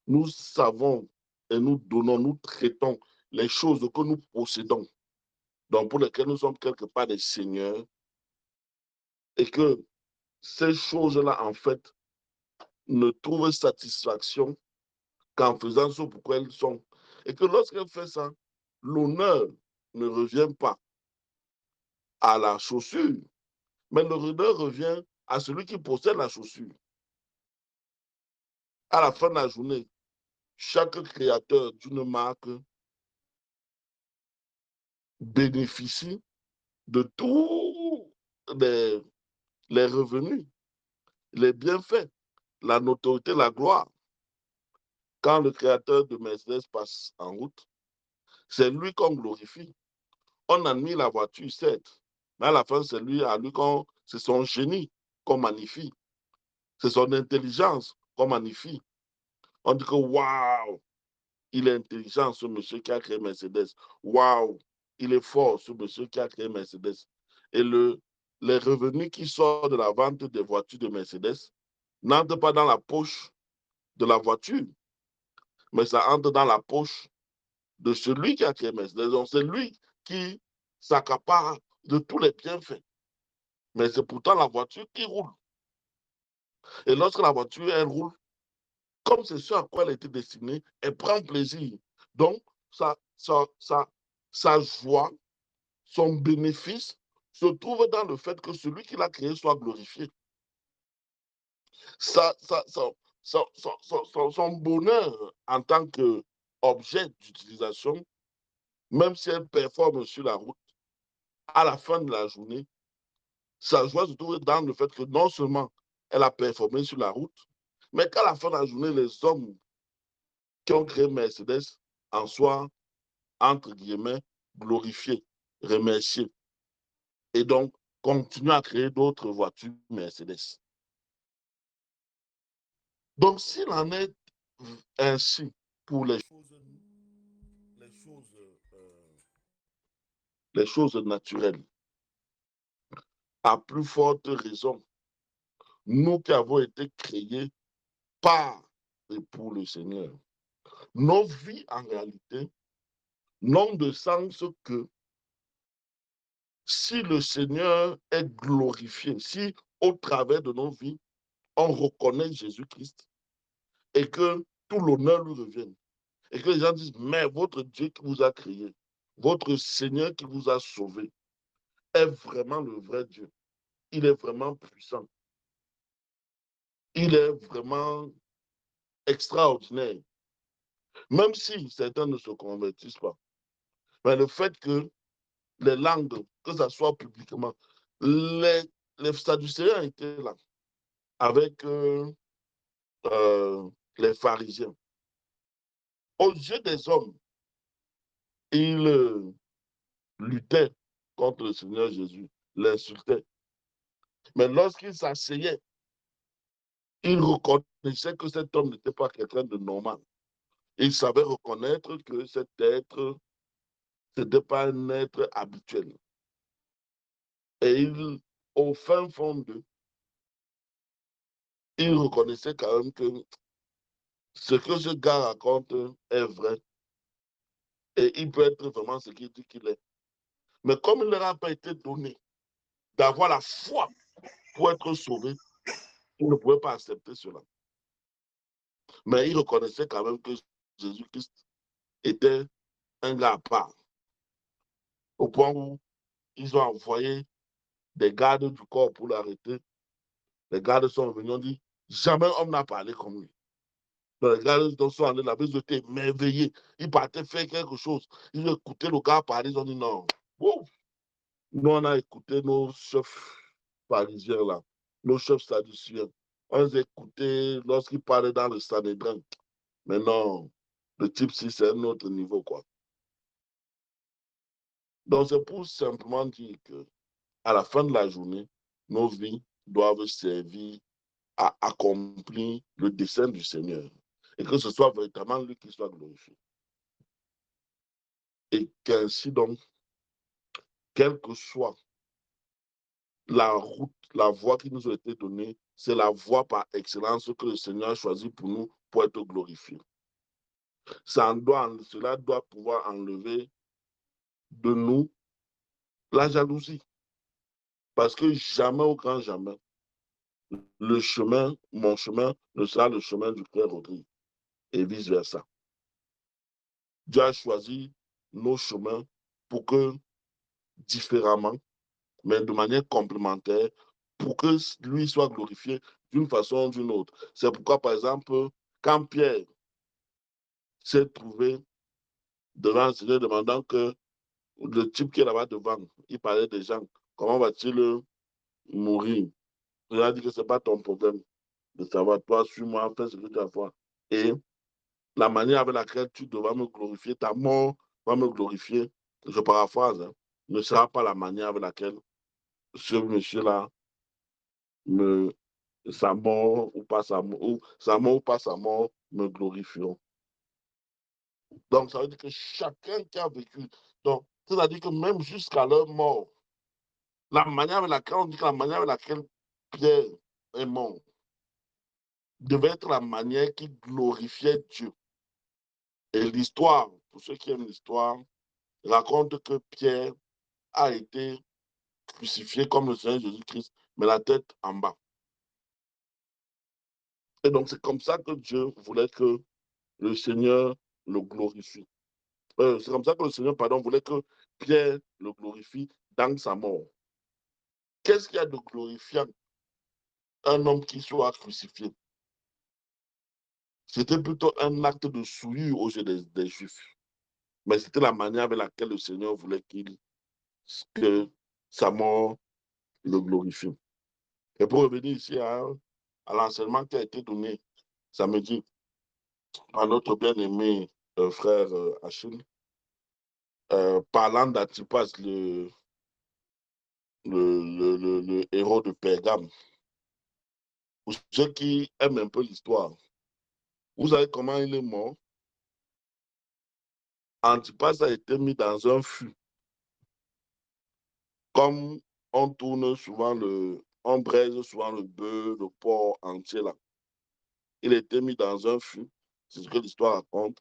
nous savons et nous donnons, nous traitons les choses que nous possédons, donc pour lesquelles nous sommes quelque part des seigneurs, et que ces choses-là, en fait, ne trouvent satisfaction qu'en faisant ce pourquoi elles sont. Et que lorsqu'elle fait ça, l'honneur ne revient pas à la chaussure, mais l'honneur revient à celui qui possède la chaussure. À la fin de la journée, chaque créateur d'une marque bénéficie de tous les revenus, les bienfaits, la notoriété, la gloire. Quand le créateur de Mercedes passe en route, c'est lui qu'on glorifie. On admire la voiture, certes, mais à la fin, c'est lui, c'est son génie qu'on magnifie. C'est son intelligence qu'on magnifie. On dit que waouh, il est intelligent, ce monsieur qui a créé Mercedes. Waouh, il est fort, ce monsieur qui a créé Mercedes. Et les revenus qui sortent de la vente des voitures de Mercedes n'entrent pas dans la poche de la voiture, mais ça entre dans la poche de celui qui a créé Mercedes. Donc, c'est lui qui s'accapare de tous les bienfaits. Mais c'est pourtant la voiture qui roule. Et lorsque la voiture, elle roule, comme c'est ce à quoi elle a été destinée, elle prend plaisir. Donc, sa joie, son bénéfice se trouve dans le fait que celui qui l'a créé soit glorifié. Son bonheur en tant qu'objet d'utilisation, même si elle performe sur la route, à la fin de la journée, sa joie se trouve dans le fait que non seulement elle a performé sur la route, mais qu'à la fin de la journée, les hommes qui ont créé Mercedes en soient, entre guillemets, glorifiés, remerciés. Et donc, continuent à créer d'autres voitures Mercedes. Donc, s'il en est ainsi pour les choses naturelles, à plus forte raison, nous qui avons été créés par et pour le Seigneur, nos vies en réalité n'ont de sens que si le Seigneur est glorifié, si au travers de nos vies, on reconnaît Jésus-Christ et que tout l'honneur lui revienne. Et que les gens disent, mais votre Dieu qui vous a créé, votre Seigneur qui vous a sauvé, est vraiment le vrai Dieu. Il est vraiment puissant. Il est vraiment extraordinaire. Même si certains ne se convertissent pas. Mais le fait que les langues, que ce soit publiquement, les Sadducéens étaient là avec les pharisiens. Aux yeux des hommes, ils luttaient contre le Seigneur Jésus, l'insultaient. Mais lorsqu'ils s'asseyaient, ils reconnaissaient que cet homme n'était pas quelqu'un de normal. Ils savaient reconnaître que cet être, ce n'était pas un être habituel. Et au fin fond d'eux, ils reconnaissaient quand même que ce que ce gars raconte est vrai. Et il peut être vraiment ce qu'il dit qu'il est. Mais comme il ne leur a pas été donné d'avoir la foi pour être sauvé, il ne pouvait pas accepter cela. Mais il reconnaissait quand même que Jésus-Christ était un gars à part. Au point où ils ont envoyé des gardes du corps pour l'arrêter. Les gardes sont venus, ont dit, jamais homme n'a parlé comme lui. Donc, les gardes sont allés là-bas, ils étaient émerveillés. Ils partaient faire quelque chose. Ils ont écouté le gars parler, ils ont dit non. Wow. Nous, on a écouté nos chefs parisiens là, nos chefs sadduciens. On les a écoutés lorsqu'ils parlaient dans le Sanhédrin. Mais non, le type, si c'est un autre niveau, quoi. Donc, c'est pour simplement dire que à la fin de la journée, nos vies doivent servir à accomplir le dessein du Seigneur. Et que ce soit véritablement lui qui soit glorifié. Et qu'ainsi donc, quelle que soit la route, la voie qui nous a été donnée, c'est la voie par excellence que le Seigneur a choisie pour nous pour être glorifié. Cela doit pouvoir enlever de nous la jalousie. Parce que jamais au grand jamais, le chemin, mon chemin, ne sera le chemin du frère Rodrigue et vice-versa. Dieu a choisi nos chemins pour que, différemment, mais de manière complémentaire, pour que lui soit glorifié d'une façon ou d'une autre. C'est pourquoi, par exemple, quand Pierre s'est trouvé devant le Seigneur demandant que le type qui est là-bas devant, il parlait des gens, comment va-t-il mourir? Il a dit que ce n'est pas ton problème de savoir, toi, suis-moi, fais ce que tu as à faire. Et la manière avec laquelle tu devras me glorifier, ta mort va me glorifier, je paraphrase, hein, ne sera pas la manière avec laquelle ce monsieur-là, me, sa mort ou pas sa mort, me glorifieront. Donc, ça veut dire que chacun qui a vécu, donc, c'est-à-dire que même jusqu'à leur mort, la manière avec laquelle, on dit que la manière avec laquelle Pierre est mort devait être la manière qui glorifiait Dieu. Et l'histoire, pour ceux qui aiment l'histoire, raconte que Pierre a été crucifié comme le Seigneur Jésus-Christ, mais la tête en bas. Et donc, c'est comme ça que Dieu voulait que le Seigneur le glorifie. C'est comme ça que le Seigneur, pardon, voulait que Pierre le glorifie dans sa mort. Qu'est-ce qu'il y a de glorifiant un homme qui soit crucifié? C'était plutôt un acte de souillure aux yeux des Juifs. Mais c'était la manière avec laquelle le Seigneur voulait que sa mort le glorifie. Et pour revenir ici à l'enseignement qui a été donné samedi par notre bien-aimé frère Achille, parlant d'Antipas, le héros de Pergame. Pour ceux qui aiment un peu l'histoire, vous savez comment il est mort? Antipas a été mis dans un fût. Comme on tourne souvent on braise souvent le bœuf, le porc entier là. Il a été mis dans un fût, c'est ce que l'histoire raconte.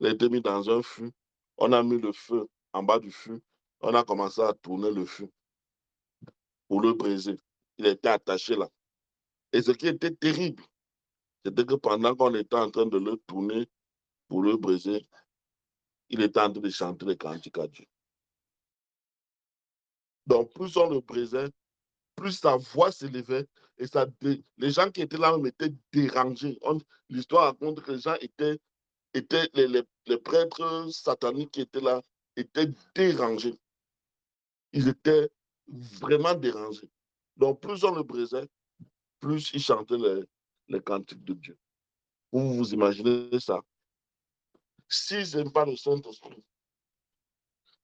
Il a été mis dans un fût. On a mis le feu en bas du fût. On a commencé à tourner le fût pour le briser. Il était attaché là. Et ce qui était terrible, c'était que pendant qu'on était en train de le tourner pour le briser, il était en train de chanter les cantiques à Dieu. Donc, plus on le brisait, plus sa voix s'élevait et les gens qui étaient là même étaient dérangés. L'histoire raconte que les gens les prêtres sataniques qui étaient là étaient dérangés. Ils étaient vraiment dérangés. Donc, plus on le brisait, plus il chantait les cantiques de Dieu. Vous vous imaginez ça? Si ce n'est pas le Saint-Esprit,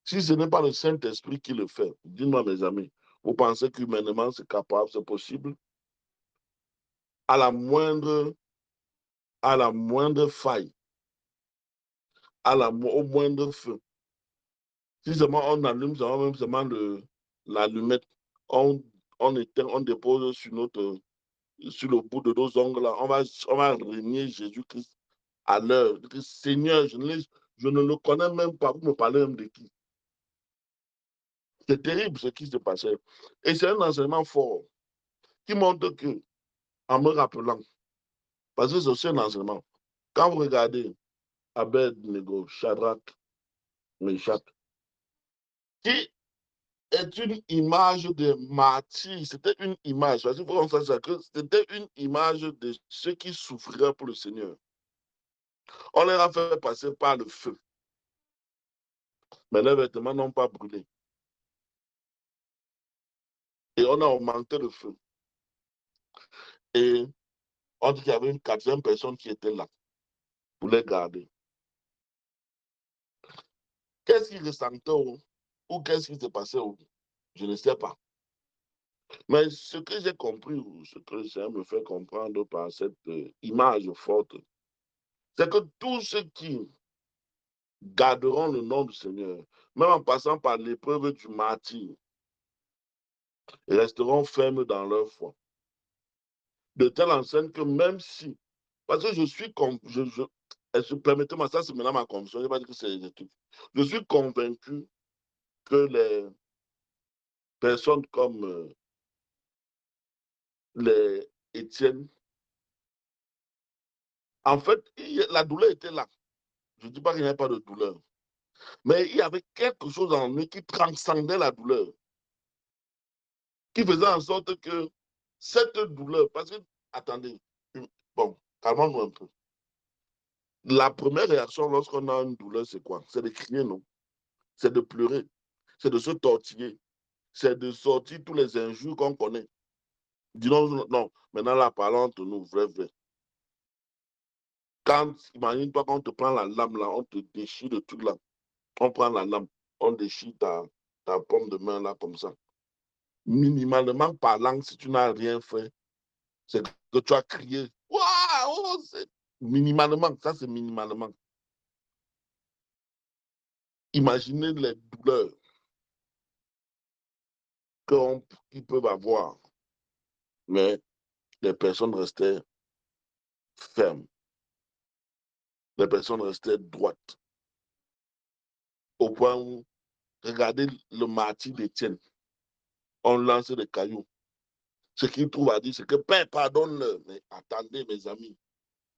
si ce n'est pas le Saint-Esprit qui le fait, dites-moi mes amis, vous pensez qu'humainement c'est capable, c'est possible? À la moindre faille, au moindre feu, si seulement on allume même seulement l'allumette, on dépose sur le bout de nos ongles, là, on va régner Jésus-Christ à l'heure. Seigneur, Je ne le connais même pas. Vous me parlez même de qui? C'est terrible ce qui se passait. Et c'est un enseignement fort qui montre que, en me rappelant, parce que c'est aussi un enseignement, quand vous regardez Abed-Nego, Shadrach, Meshach, qui est une image de martyrs, c'était une image, parce qu'il faut qu'on sache que c'était une image de ceux qui souffriraient pour le Seigneur. On leur a fait passer par le feu, mais leurs vêtements n'ont pas brûlé. Et on a augmenté le feu. Et on dit qu'il y avait une quatrième personne qui était là pour les garder. Qu'est-ce qu'ils ressentaient ou qu'est-ce qui s'est passé? Je ne sais pas. Mais ce que j'ai compris, ou ce que ça me fait comprendre par cette image forte, c'est que tous ceux qui garderont le nom du Seigneur, même en passant par l'épreuve du martyr, resteront fermes dans leur foi. De telle enseigne que même si, parce que je suis comme, permettez-moi, ça c'est maintenant ma conviction, je ne vais pas dire que c'est les études. Je suis convaincu que les personnes comme les Étienne, en fait, la douleur était là. Je ne dis pas qu'il n'y avait pas de douleur. Mais il y avait quelque chose en lui qui transcendait la douleur, qui faisait en sorte que cette douleur, parce que, attendez, bon, calmons-nous un peu. La première réaction lorsqu'on a une douleur, c'est quoi? C'est de crier, non? C'est de pleurer, c'est de se tortiller, c'est de sortir tous les injures qu'on connaît. Disons, non, maintenant là, parlons entre nous, vrai, vrai. Quand, imagine-toi quand on te prend la lame là, on te déchire de tout là. On prend la lame, on déchire ta paume de main là comme ça. Minimalement parlant, si tu n'as rien fait, c'est que tu as crié. Waouh! Minimalement, ça c'est minimalement. Imaginez les douleurs qu'ils peuvent avoir, mais les personnes restaient fermes, les personnes restaient droites, au point où, regardez le martyr d'Étienne, on lance des cailloux. Ce qu'il trouve à dire, c'est que Père, pardonne-le. Mais attendez, mes amis,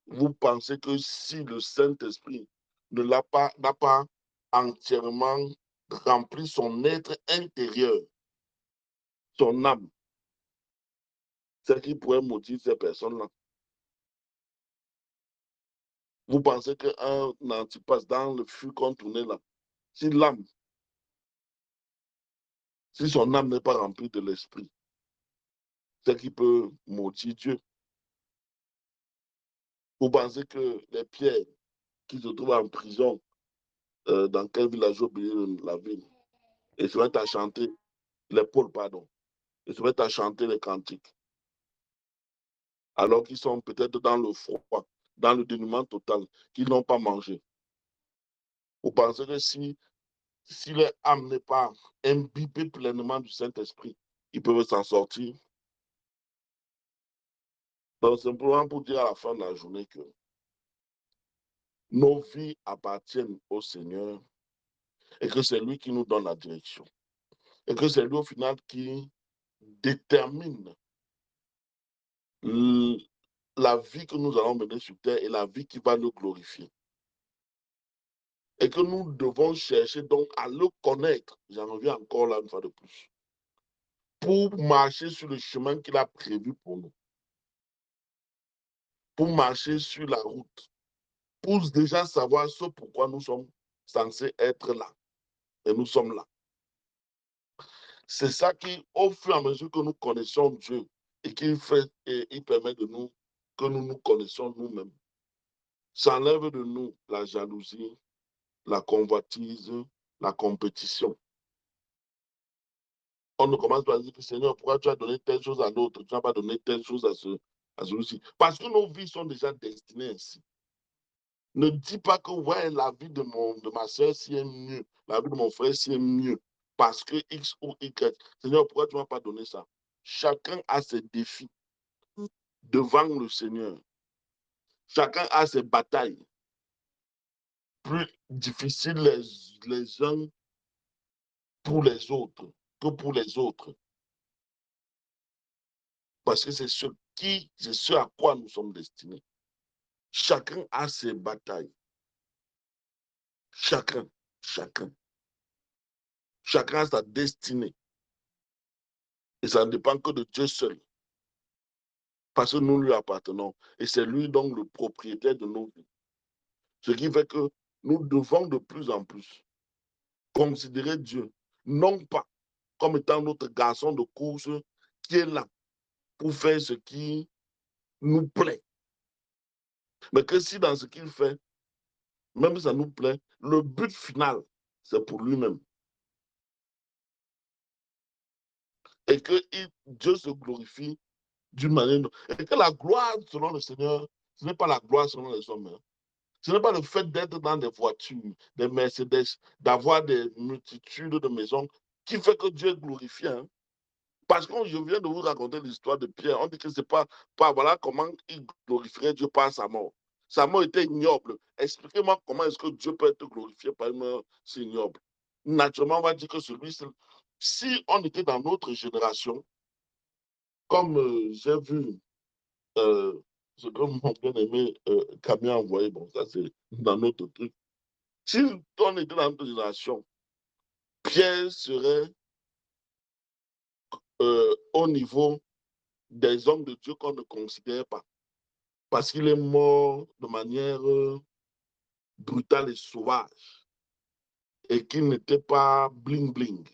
vous pensez que si le Saint-Esprit n'a pas entièrement rempli son être intérieur, son âme, c'est qui pourrait motiver ces personnes-là? Vous pensez qu'un Antipas dans le fût qu'on tournait là, si l'âme, si son âme n'est pas remplie de l'esprit, c'est qui peut motiver Dieu? Vous pensez que les pierres qui se trouvent en prison, dans quel village oublié la ville, et se mettent à chanter, les pôles, pardon, et se mettent à chanter les cantiques, alors qu'ils sont peut-être dans le froid, dans le dénuement total, qu'ils n'ont pas mangé. Vous pensez que si leur âme n'est pas imbibée pleinement du Saint-Esprit, ils peuvent s'en sortir? Donc, simplement pour dire à la fin de la journée que nos vies appartiennent au Seigneur et que c'est lui qui nous donne la direction. Et que c'est lui, au final, qui détermine la vie que nous allons mener sur terre et la vie qui va nous glorifier. Et que nous devons chercher donc à le connaître, j'en reviens encore là une fois de plus, pour marcher sur le chemin qu'il a prévu pour nous, pour marcher sur la route, pour déjà savoir ce pourquoi nous sommes censés être là. Et nous sommes là. C'est ça qui, au fur et à mesure que nous connaissons Dieu et qu'il fait et il permet de nous que nous nous connaissons nous-mêmes, ça enlève de nous la jalousie, la convoitise, la compétition. On ne commence pas à dire que Seigneur, pourquoi tu as donné telle chose à l'autre, tu n'as pas donné telle chose à celui-ci. Parce que nos vies sont déjà destinées ainsi. Ne dis pas que ouais, la vie de ma soeur si est mieux, la vie de mon frère si est mieux, parce que X ou Y. Seigneur, pourquoi tu ne m'as pas donné ça? Chacun a ses défis devant le Seigneur. Chacun a ses batailles. plus difficile les uns pour les autres que pour les autres. Parce que c'est ce à quoi nous sommes destinés. Chacun a ses batailles. Chacun. Chacun a sa destinée. Et ça ne dépend que de Dieu seul. Parce que nous lui appartenons. Et c'est lui donc le propriétaire de nos vies. Ce qui fait que nous devons de plus en plus considérer Dieu, non pas comme étant notre garçon de course qui est là pour faire ce qui nous plaît. Mais que si dans ce qu'il fait, même si ça nous plaît, le but final, c'est pour lui-même. Et que Dieu se glorifie d'une manière. Et que la gloire selon le Seigneur, ce n'est pas la gloire selon les hommes. Hein. Ce n'est pas le fait d'être dans des voitures, des Mercedes, d'avoir des multitudes de maisons qui fait que Dieu est glorifié. Hein. Parce que je viens de vous raconter l'histoire de Pierre. On dit que c'est pas voilà comment il glorifierait Dieu par sa mort. Sa mort était ignoble. Expliquez-moi comment est-ce que Dieu peut être glorifié par une mort si ignoble. Naturellement, on va dire que si on était dans notre génération, comme j'ai vu ce que mon bien-aimé Camille a envoyé, bon, ça c'est dans notre truc. Si on était dans notre génération, Pierre serait au niveau des hommes de Dieu qu'on ne considère pas. Parce qu'il est mort de manière brutale et sauvage. Et qu'il n'était pas bling-bling.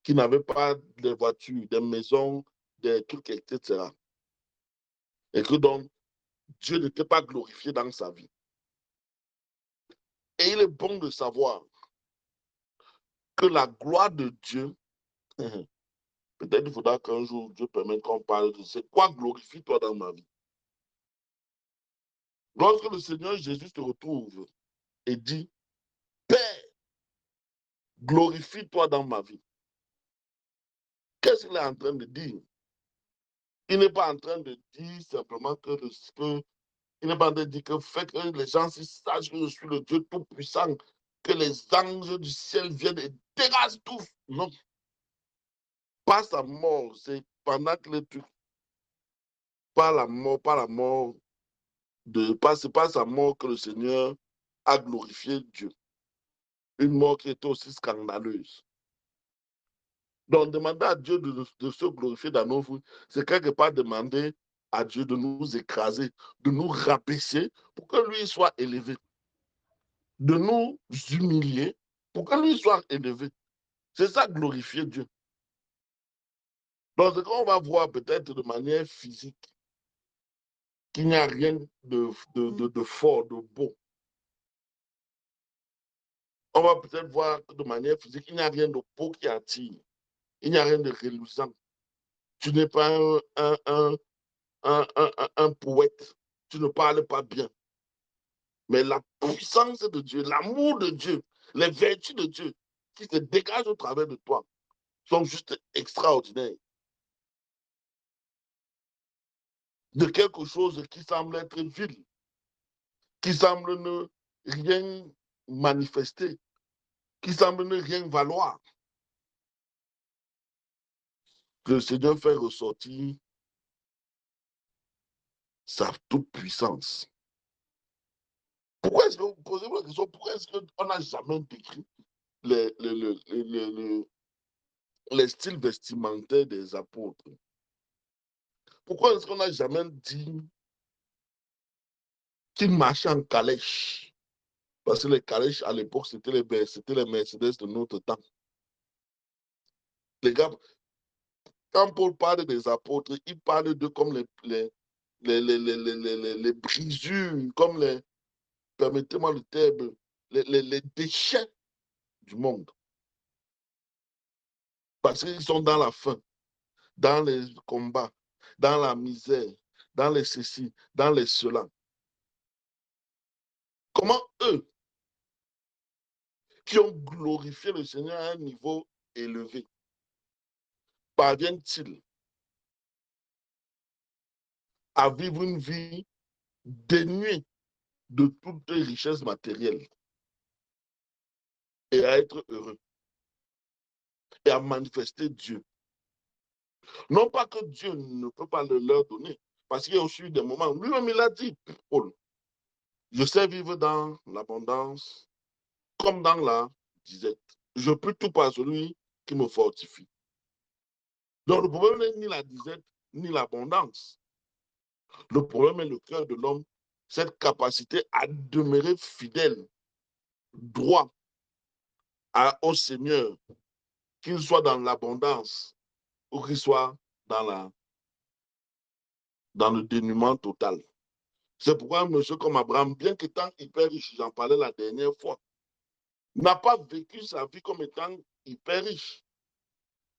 Qu'il n'avait pas des voitures, des maisons, des trucs, etc. Et que donc, Dieu n'était pas glorifié dans sa vie. Et il est bon de savoir que la gloire de Dieu, peut-être il faudra qu'un jour Dieu permette qu'on parle de c'est quoi glorifie-toi dans ma vie. Lorsque le Seigneur Jésus se retrouve et dit, Père, glorifie-toi dans ma vie. Qu'est-ce qu'il est en train de dire? Il n'est pas en train de dire simplement il n'est pas en train de dire que fait que les gens sachent que je suis le Dieu Tout-Puissant, que les anges du ciel viennent et terrassent tout. Non. Pas sa mort, c'est pendant que les trucs, pas la mort c'est pas sa mort que le Seigneur a glorifié Dieu. Une mort qui était aussi scandaleuse. Donc, demander à Dieu de se glorifier dans nos vies, c'est quelque part demander à Dieu de nous écraser, de nous rabaisser pour que lui soit élevé, de nous humilier pour que lui soit élevé. C'est ça, glorifier Dieu. Donc, ce qu'on va voir peut-être de manière physique, qu'il n'y a rien de fort, de beau. On va peut-être voir que de manière physique, il n'y a rien de beau qui attire. Il n'y a rien de reluisant. Tu n'es pas un poète. Tu ne parles pas bien. Mais la puissance de Dieu, l'amour de Dieu, les vertus de Dieu qui se dégagent au travers de toi sont juste extraordinaires. De quelque chose qui semble être vil, qui semble ne rien manifester, qui semble ne rien valoir. Que le Seigneur fait ressortir sa toute-puissance. Pourquoi est-ce que vous posez-vous la question, pourquoi est-ce qu'on n'a jamais décrit les styles vestimentaires des apôtres? Pourquoi est-ce qu'on n'a jamais dit qu'ils marchaient en calèche? Parce que les calèches, à l'époque, c'était les Mercedes de notre temps. Les gars, quand Paul parle des apôtres, il parle d'eux comme les brisures, comme permettez-moi le terme, les déchets du monde. Parce qu'ils sont dans la faim, dans les combats, dans la misère, dans les ceci, dans les cela. Comment eux, qui ont glorifié le Seigneur à un niveau élevé, parviennent-ils à vivre une vie dénuée de toutes les richesses matérielles? et à être heureux et à manifester Dieu. Non pas que Dieu ne peut pas le leur donner, parce qu'il y a aussi eu des moments, lui-même il a dit, Paul, je sais vivre dans l'abondance comme dans la disette. Je peux tout par celui qui me fortifie. Donc le problème n'est ni la disette, ni l'abondance. Le problème est le cœur de l'homme, cette capacité à demeurer fidèle, droit au Seigneur, qu'il soit dans l'abondance ou qu'il soit dans le dénuement total. C'est pourquoi un monsieur comme Abraham, bien qu'étant hyper riche, j'en parlais la dernière fois, n'a pas vécu sa vie comme étant hyper riche,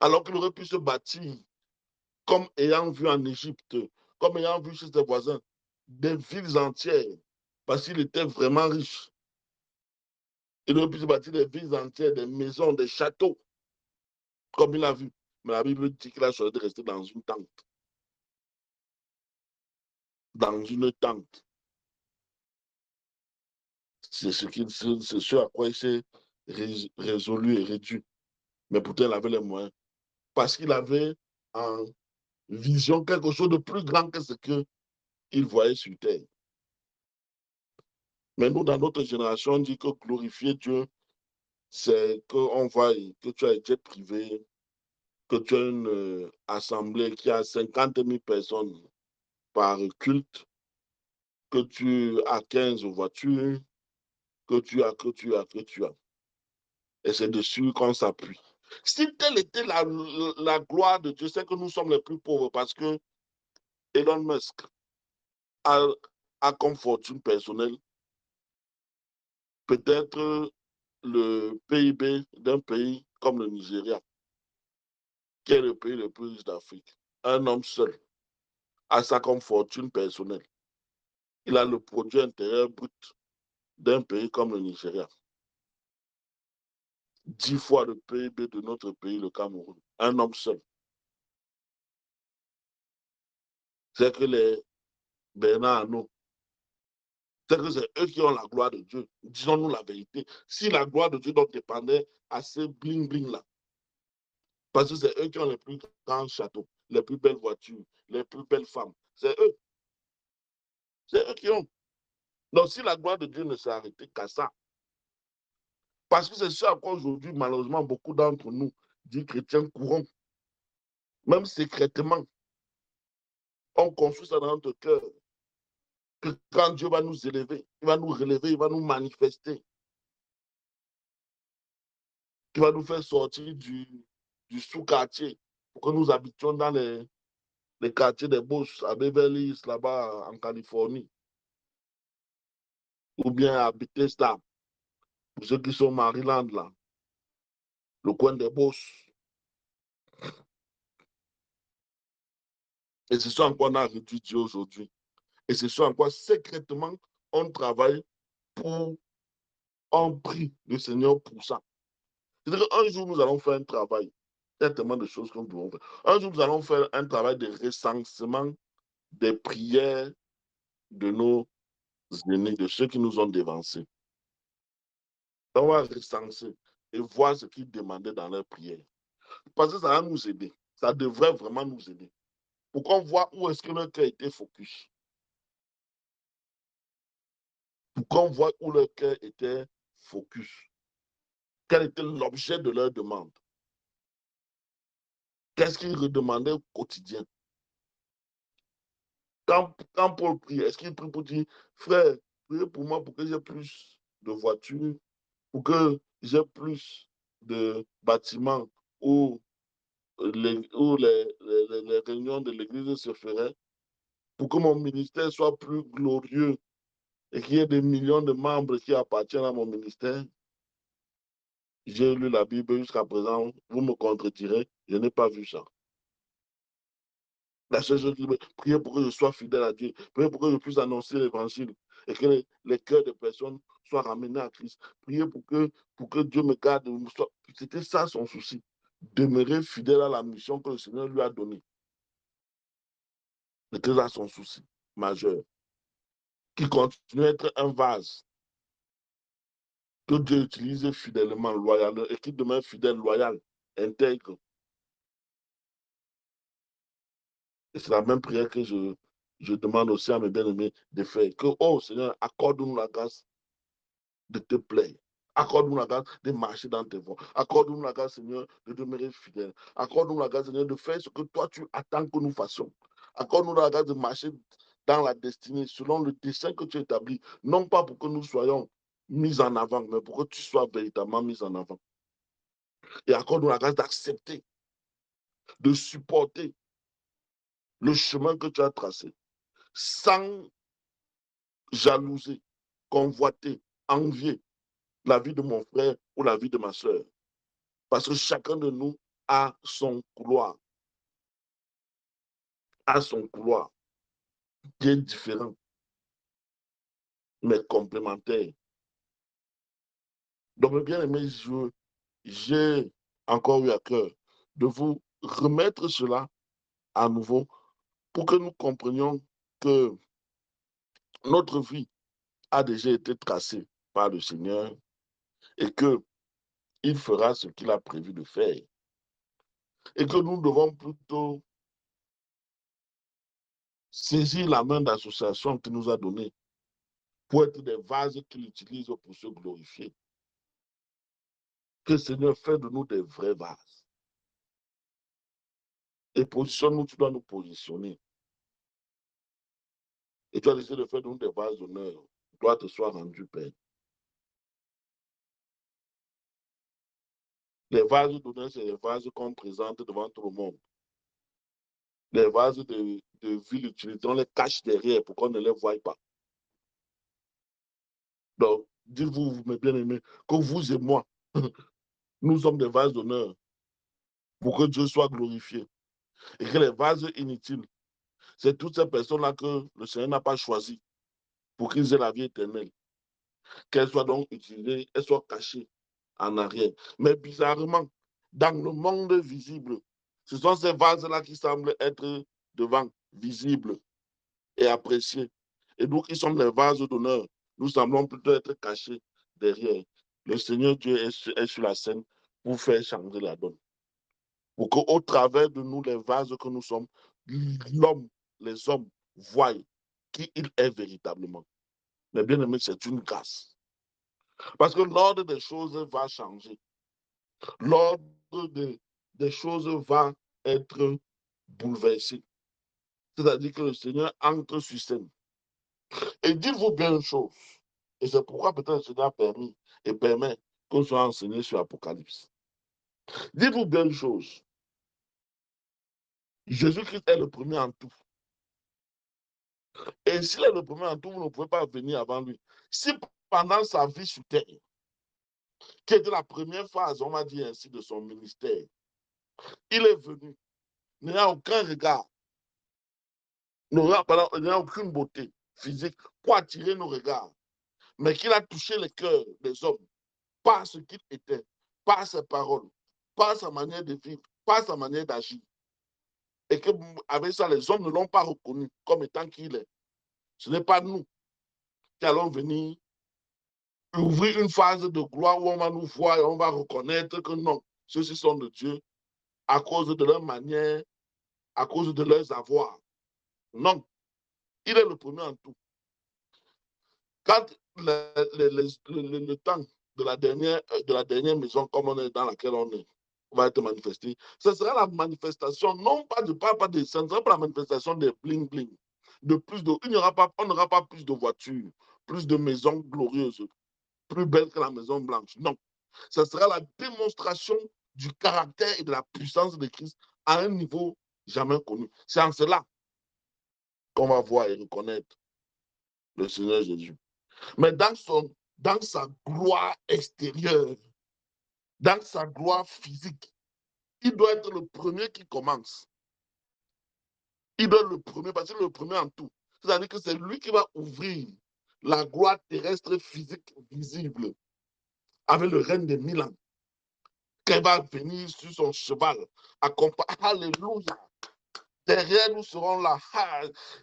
alors qu'il aurait pu se bâtir comme ayant vu en Égypte, comme ayant vu chez ses voisins, des villes entières, parce qu'il était vraiment riche. Il aurait pu se bâtir des villes entières, des maisons, des châteaux, comme il a vu. Mais la Bible dit qu'il a choisi de rester dans une tente. Dans une tente. C'est ce à quoi il s'est résolu et réduit. Mais pourtant, il avait les moyens. Parce qu'il avait en vision quelque chose de plus grand que ce qu'il voyait sur terre. Mais nous, dans notre génération, on dit que glorifier Dieu, c'est qu'on voit que tu as un jet privé, que tu as une assemblée qui a 50 000 personnes par culte, que tu as 15 voitures, que tu as. Et c'est dessus qu'on s'appuie. Si telle était la gloire de Dieu, c'est que nous sommes les plus pauvres parce que Elon Musk a, a comme fortune personnelle peut-être le PIB d'un pays comme le Nigeria, qui est le pays le plus riche d'Afrique. Un homme seul a ça comme fortune personnelle. Il a le produit intérieur brut d'un pays comme le Nigeria. 10 fois le PIB de notre pays, le Cameroun. Un homme seul. C'est que les Bernard Arnault, c'est que c'est eux qui ont la gloire de Dieu. Disons-nous la vérité. Si la gloire de Dieu donc dépendait à ces bling-bling là, parce que c'est eux qui ont les plus grands châteaux, les plus belles voitures, les plus belles femmes. C'est eux. C'est eux qui ont. Donc si la gloire de Dieu ne s'est arrêtée qu'à ça, parce que c'est ça à quoi aujourd'hui, malheureusement, beaucoup d'entre nous, dits chrétiens courants, même secrètement, on construit ça dans notre cœur, que quand Dieu va nous élever, il va nous relever, il va nous manifester, il va nous faire sortir du sous-quartier pour que nous habitions dans les quartiers des Bush, à Beverly Hills, là-bas en Californie, ou bien à Bethesda, pour ceux qui sont au Maryland, là, le coin des Bush. Et c'est ça en quoi on a réduit Dieu aujourd'hui. Et c'est ça en quoi secrètement on travaille pour, on prie le Seigneur pour ça. C'est-à-dire qu'un jour, nous allons faire un travail. Il y a tellement de choses que nous pouvons faire. Un jour, nous allons faire un travail de recensement des prières de nos aînés, de ceux qui nous ont dévancés. On va recenser et voir ce qu'ils demandaient dans leurs prières. Parce que ça va nous aider. Ça devrait vraiment nous aider. Pour qu'on voit où est-ce que leur cœur était focus. Pour qu'on voit où leur cœur était focus. Quel était l'objet de leur demande. Qu'est-ce qu'ils redemandaient au quotidien. Quand Paul prie, est-ce qu'il prie pour dire, frère, priez pour moi pour que j'ai plus de voitures, pour que j'ai plus de bâtiments où les réunions de l'église se feraient, pour que mon ministère soit plus glorieux et qu'il y ait des millions de membres qui appartiennent à mon ministère. J'ai lu la Bible jusqu'à présent, vous me contredirez, je n'ai pas vu ça. La seule chose qui me priez pour que je sois fidèle à Dieu, priez pour que je puisse annoncer l'évangile et que les cœurs des personnes soient ramenés à Christ. Priez pour que Dieu me garde. C'était ça son souci. Demeurer fidèle à la mission que le Seigneur lui a donnée. C'était ça son souci majeur. Qui continue à être un vase que Dieu utilise fidèlement, loyalement, et qu'il demeure fidèle, loyal, intègre. Et c'est la même prière que je demande aussi à mes bien-aimés de faire. Que, oh Seigneur, accorde-nous la grâce de te plaire. Accorde-nous la grâce de marcher dans tes voies. Accorde-nous la grâce, Seigneur, de demeurer fidèle. Accorde-nous la grâce, Seigneur, de faire ce que toi, tu attends que nous fassions. Accorde-nous la grâce de marcher dans la destinée, selon le dessein que tu établis. Non pas pour que nous soyons mis en avant, mais pour que tu sois véritablement mis en avant. Et accorde-nous la grâce d'accepter, de supporter le chemin que tu as tracé, sans jalouser, convoiter, envier la vie de mon frère ou la vie de ma soeur. Parce que chacun de nous a son couloir, qui est différent, mais complémentaire. Donc, bien aimé, j'ai encore eu à cœur de vous remettre cela à nouveau pour que nous comprenions que notre vie a déjà été tracée par le Seigneur et qu'il fera ce qu'il a prévu de faire. Et que nous devons plutôt saisir la main d'association qu'il nous a donnée pour être des vases qu'il utilise pour se glorifier. Que le Seigneur fait de nous des vrais vases. Et positionne-nous, tu dois nous positionner. Et tu as décidé de faire de nous des vases d'honneur. Toi, te sois rendu, Père. Les vases d'honneur, c'est les vases qu'on présente devant tout le monde. Les vases de ville utilisés, on les cache derrière pour qu'on ne les voie pas. Donc, dites-vous, mes bien-aimés, que vous et moi, nous sommes des vases d'honneur pour que Dieu soit glorifié. Et que les vases inutiles, c'est toutes ces personnes-là que le Seigneur n'a pas choisies pour qu'ils aient la vie éternelle. Qu'elles soient donc utilisées, elles soient cachées en arrière. Mais bizarrement, dans le monde visible, ce sont ces vases-là qui semblent être devant, visibles et appréciés. Et nous qui sommes les vases d'honneur, nous semblons plutôt être cachés derrière. Le Seigneur Dieu est sur la scène pour faire changer la donne. Pour qu'au travers de nous, les vases que nous sommes, l'homme, les hommes voient qui il est véritablement. Mais bien aimé, c'est une grâce. Parce que l'ordre des choses va changer. L'ordre des choses va être bouleversé. C'est-à-dire que le Seigneur entre sur scène. Et dites-vous bien une chose. Et c'est pourquoi peut-être le Seigneur a permis et permet qu'on soit enseigné sur l'Apocalypse. Dites-vous bien une chose. Jésus-Christ est le premier en tout. Et s'il est le premier en tout, vous ne pouvez pas venir avant lui. Si pendant sa vie sur terre, qui était la première phase, on va dire ainsi, de son ministère, il est venu, n'ayant aucun regard, n'ayant aucune beauté physique pour attirer nos regards, mais qu'il a touché les cœurs des hommes par ce qu'il était, par ses paroles, par sa manière de vivre, par sa manière d'agir. Et qu'avec ça, les hommes ne l'ont pas reconnu comme étant qui il est. Ce n'est pas nous qui allons venir ouvrir une phase de gloire où on va nous voir et on va reconnaître que non, ceux-ci sont de Dieu à cause de leur manière, à cause de leurs avoirs. Non, il est le premier en tout. Quand le temps de la dernière maison, comme on est dans laquelle on est, va être manifesté, ce sera la manifestation, non pas de pas de, ce ne sera pas la manifestation des bling bling. On n'aura pas plus de voitures, plus de maisons glorieuses, plus belles que la Maison Blanche. Non. Ce sera la démonstration du caractère et de la puissance de Christ à un niveau jamais connu. C'est en cela qu'on va voir et reconnaître le Seigneur Jésus. Mais dans sa gloire extérieure, dans sa gloire physique, il doit être le premier qui commence. Il doit être le premier, parce qu'il est le premier en tout. C'est-à-dire que c'est lui qui va ouvrir la gloire terrestre physique visible avec le règne des 1000 ans. Qu'elle va venir sur son cheval, accompagner. Alléluia. Derrière, nous serons là.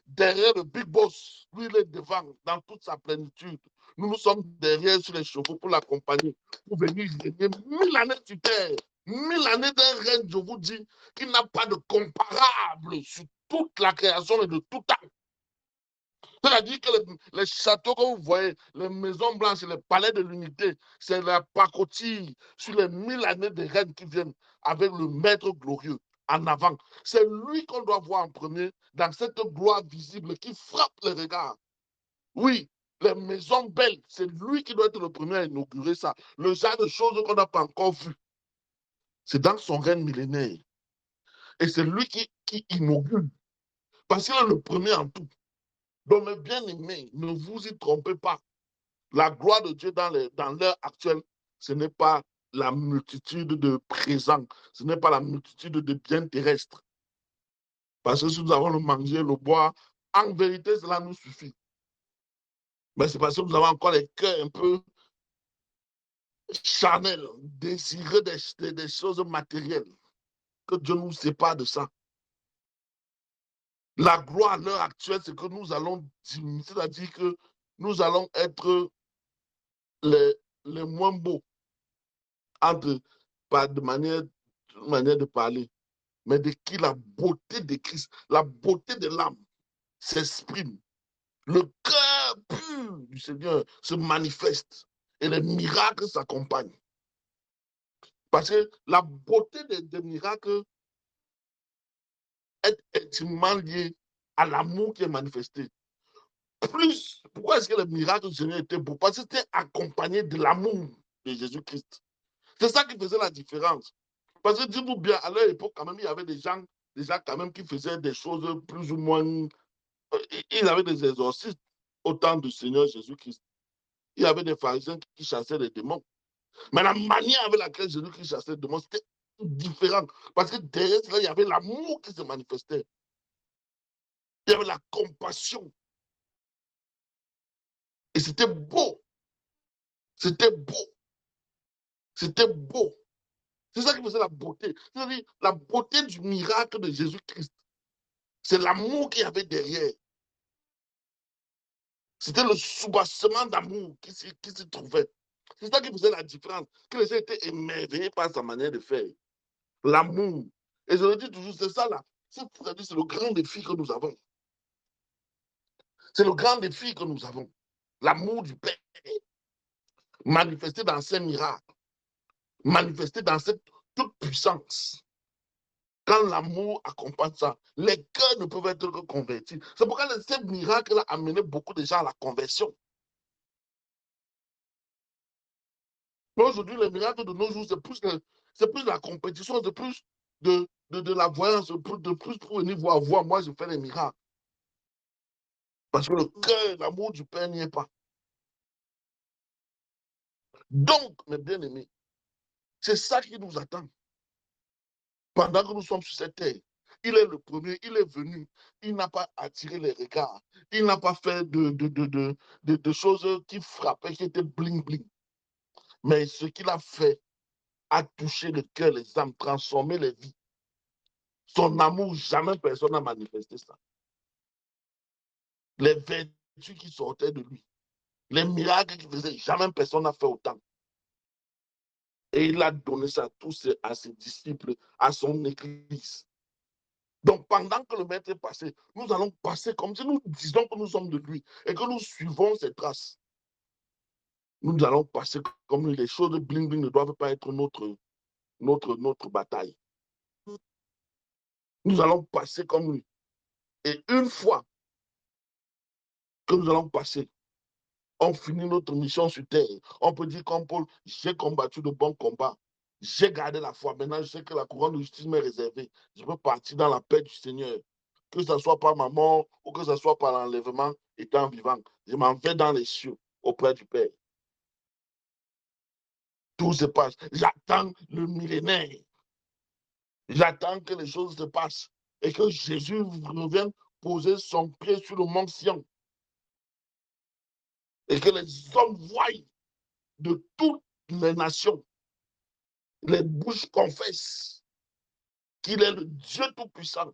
Derrière le big boss, lui, il est devant dans toute sa plénitude. nous sommes derrière sur les chevaux pour l'accompagner, pour venir régner 1000 années sur terre. 1000 années d'un règne, je vous dis, qui n'a pas de comparable sur toute la création et de tout temps. C'est-à-dire que les châteaux que vous voyez, les maisons blanches, les palais de l'unité, c'est la pacotille sur les 1000 années de règne qui viennent avec le maître glorieux en avant. C'est lui qu'on doit voir en premier dans cette gloire visible qui frappe les regards. Oui, les maisons belles, c'est lui qui doit être le premier à inaugurer ça. Le genre de choses qu'on n'a pas encore vues. C'est dans son règne millénaire. Et c'est lui qui inaugure. Parce qu'il est le premier en tout. Donc, mes bien-aimés, ne vous y trompez pas. La gloire de Dieu dans l'heure actuelle, ce n'est pas la multitude de présents, ce n'est pas la multitude de biens terrestres. Parce que si nous avons le manger, le boire, en vérité, cela nous suffit. Mais c'est parce que nous avons encore les cœurs un peu charnels, désireux des choses matérielles, que Dieu nous sépare de ça. La gloire à l'heure actuelle, c'est que nous allons diminuer, c'est-à-dire que nous allons être les moins beaux, pas de manière de parler, mais de qui la beauté de Christ, la beauté de l'âme s'exprime. Le cœur pur du Seigneur se manifeste et les miracles s'accompagnent. Parce que la beauté des miracles est intimement liée à l'amour qui est manifesté. Pourquoi est-ce que les miracles du Seigneur étaient beaux? Parce que c'était accompagné de l'amour de Jésus-Christ. C'est ça qui faisait la différence. Parce que dites-vous bien, à leur époque, quand même, il y avait des gens quand même qui faisaient des choses plus ou moins. Ils avaient des exorcistes au temps du Seigneur Jésus-Christ. Il y avait des pharisiens qui chassaient les démons. Mais la manière avec laquelle Jésus-Christ chassait les démons, c'était différent. Parce que derrière cela, il y avait l'amour qui se manifestait. Il y avait la compassion. Et c'était beau. C'était beau. C'était beau. C'est ça qui faisait la beauté. C'est-à-dire la beauté du miracle de Jésus-Christ. C'est l'amour qu'il y avait derrière. C'était le soubassement d'amour qui s'y trouvait. C'est ça qui faisait la différence. Que les gens étaient émerveillés par sa manière de faire. L'amour. Et je le dis toujours, c'est ça là. C'est le grand défi que nous avons. C'est le grand défi que nous avons. L'amour du Père. Manifesté dans ces miracles. Manifesté dans cette toute puissance. Quand l'amour accompagne ça, les cœurs ne peuvent être que convertis. C'est pourquoi ces miracles ont amené beaucoup de gens à la conversion. Mais aujourd'hui, les miracles de nos jours, c'est plus la compétition, c'est plus de la voyance, de plus pour venir voir, moi je fais les miracles. Parce que le cœur, l'amour du Père n'y est pas. Donc, mes bien-aimés, c'est ça qui nous attend. Pendant que nous sommes sur cette terre, il est le premier, il est venu, il n'a pas attiré les regards, il n'a pas fait de choses qui frappaient, qui étaient bling-bling. Mais ce qu'il a fait a touché le cœur, les âmes, transformé les vies. Son amour, jamais personne n'a manifesté ça. Les vertus qui sortaient de lui, les miracles qu'il faisait, jamais personne n'a fait autant. Et il a donné ça à ses disciples, à son église. Donc, pendant que le maître est passé, nous allons passer comme si nous disons que nous sommes de lui et que nous suivons ses traces. Nous allons passer comme lui. Les choses de bling-bling ne doivent pas être notre bataille. Nous allons passer comme lui. Et une fois que nous allons passer, on finit notre mission sur terre. On peut dire comme Paul, j'ai combattu de bons combats. J'ai gardé la foi. Maintenant, je sais que la couronne de justice m'est réservée. Je peux partir dans la paix du Seigneur. Que ce soit par ma mort ou que ce soit par l'enlèvement étant vivant. Je m'en vais dans les cieux auprès du Père. Tout se passe. J'attends le millénaire. J'attends que les choses se passent et que Jésus revienne poser son pied sur le mont Sion. Et que les hommes voient de toutes les nations, les bouches confessent qu'il est le Dieu Tout-Puissant,